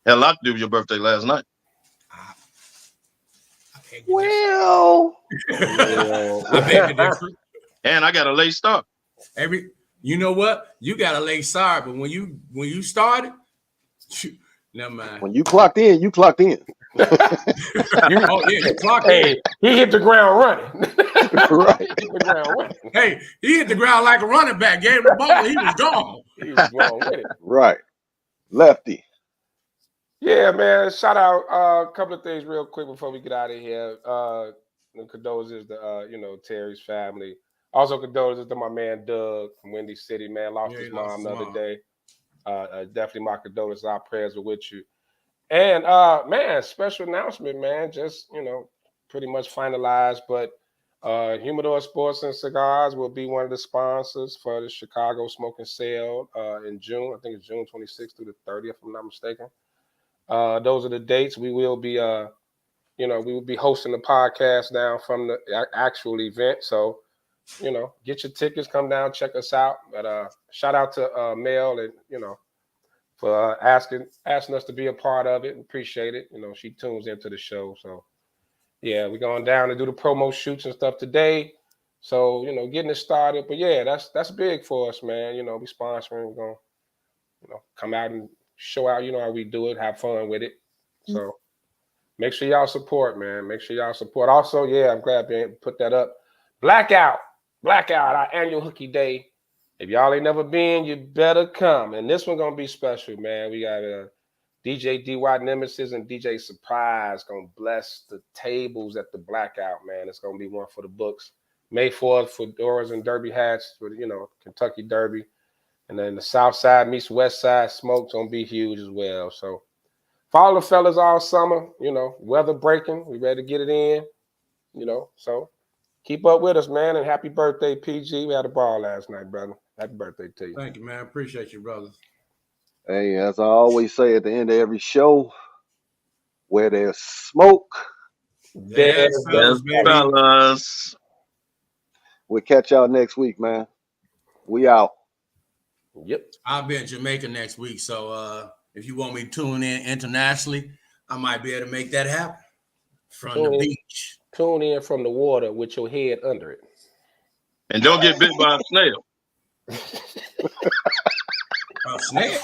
Had a lot to do with your birthday last night. Well, I beg to differ. And I got a late start. You know what? You got a late start, but when you started, never mind. When you clocked in, you clocked in. You clocked in. He hit the ground running. Right. He hit the ground running. Hey, he hit the ground like a running back. Gave him the ball, he was gone. He was going with it. Right. Lefty. Yeah, man. Shout out a couple of things real quick before we get out of here. Condolences to Terry's family. Also, condolences to my man Doug from Windy City, man. Lost his mom the other day. Definitely my condolences. Our prayers are with you. And man, special announcement, man. Just pretty much finalized. But Humidor Sports and Cigars will be one of the sponsors for the Chicago Smoking Sale in June. I think it's June 26th through the 30th, if I'm not mistaken. Those are the dates. We will be we will be hosting the podcast now from the actual event. So, get your tickets, come down, check us out. But shout out to Mel and for asking us to be a part of it. Appreciate it. She tunes into the show. So yeah, we're going down to do the promo shoots and stuff today. So, getting it started. But yeah, that's big for us, man. We sponsoring, we're gonna, come out and show out, how we do it, have fun with it. So make sure y'all support, man. Make sure y'all support. Also, yeah, I'm glad Ben put that up. Blackout, our annual Hooky Day. If y'all ain't never been, you better come. And this one gonna be special, man. We got DJ DY Nemesis and DJ Surprise gonna bless the tables at the Blackout, man. It's gonna be one for the books. May 4th, fedoras and derby hats for Kentucky Derby. And then the South Side meets West Side Smoke's gonna be huge as well. So follow the fellas all summer, weather breaking. We ready to get it in, so keep up with us, man. And happy birthday, PG. We had a ball last night, brother. Happy birthday to you. Thank you, man. Appreciate you, brother. Hey, as I always say at the end of every show, where there's smoke, there's fellas. We'll catch y'all next week, man. We out. Yep. I'll be in Jamaica next week. So if you want me to tune in internationally, I might be able to make that happen from the beach. Tune in from the water with your head under it. And don't get bit by a snail. A snail?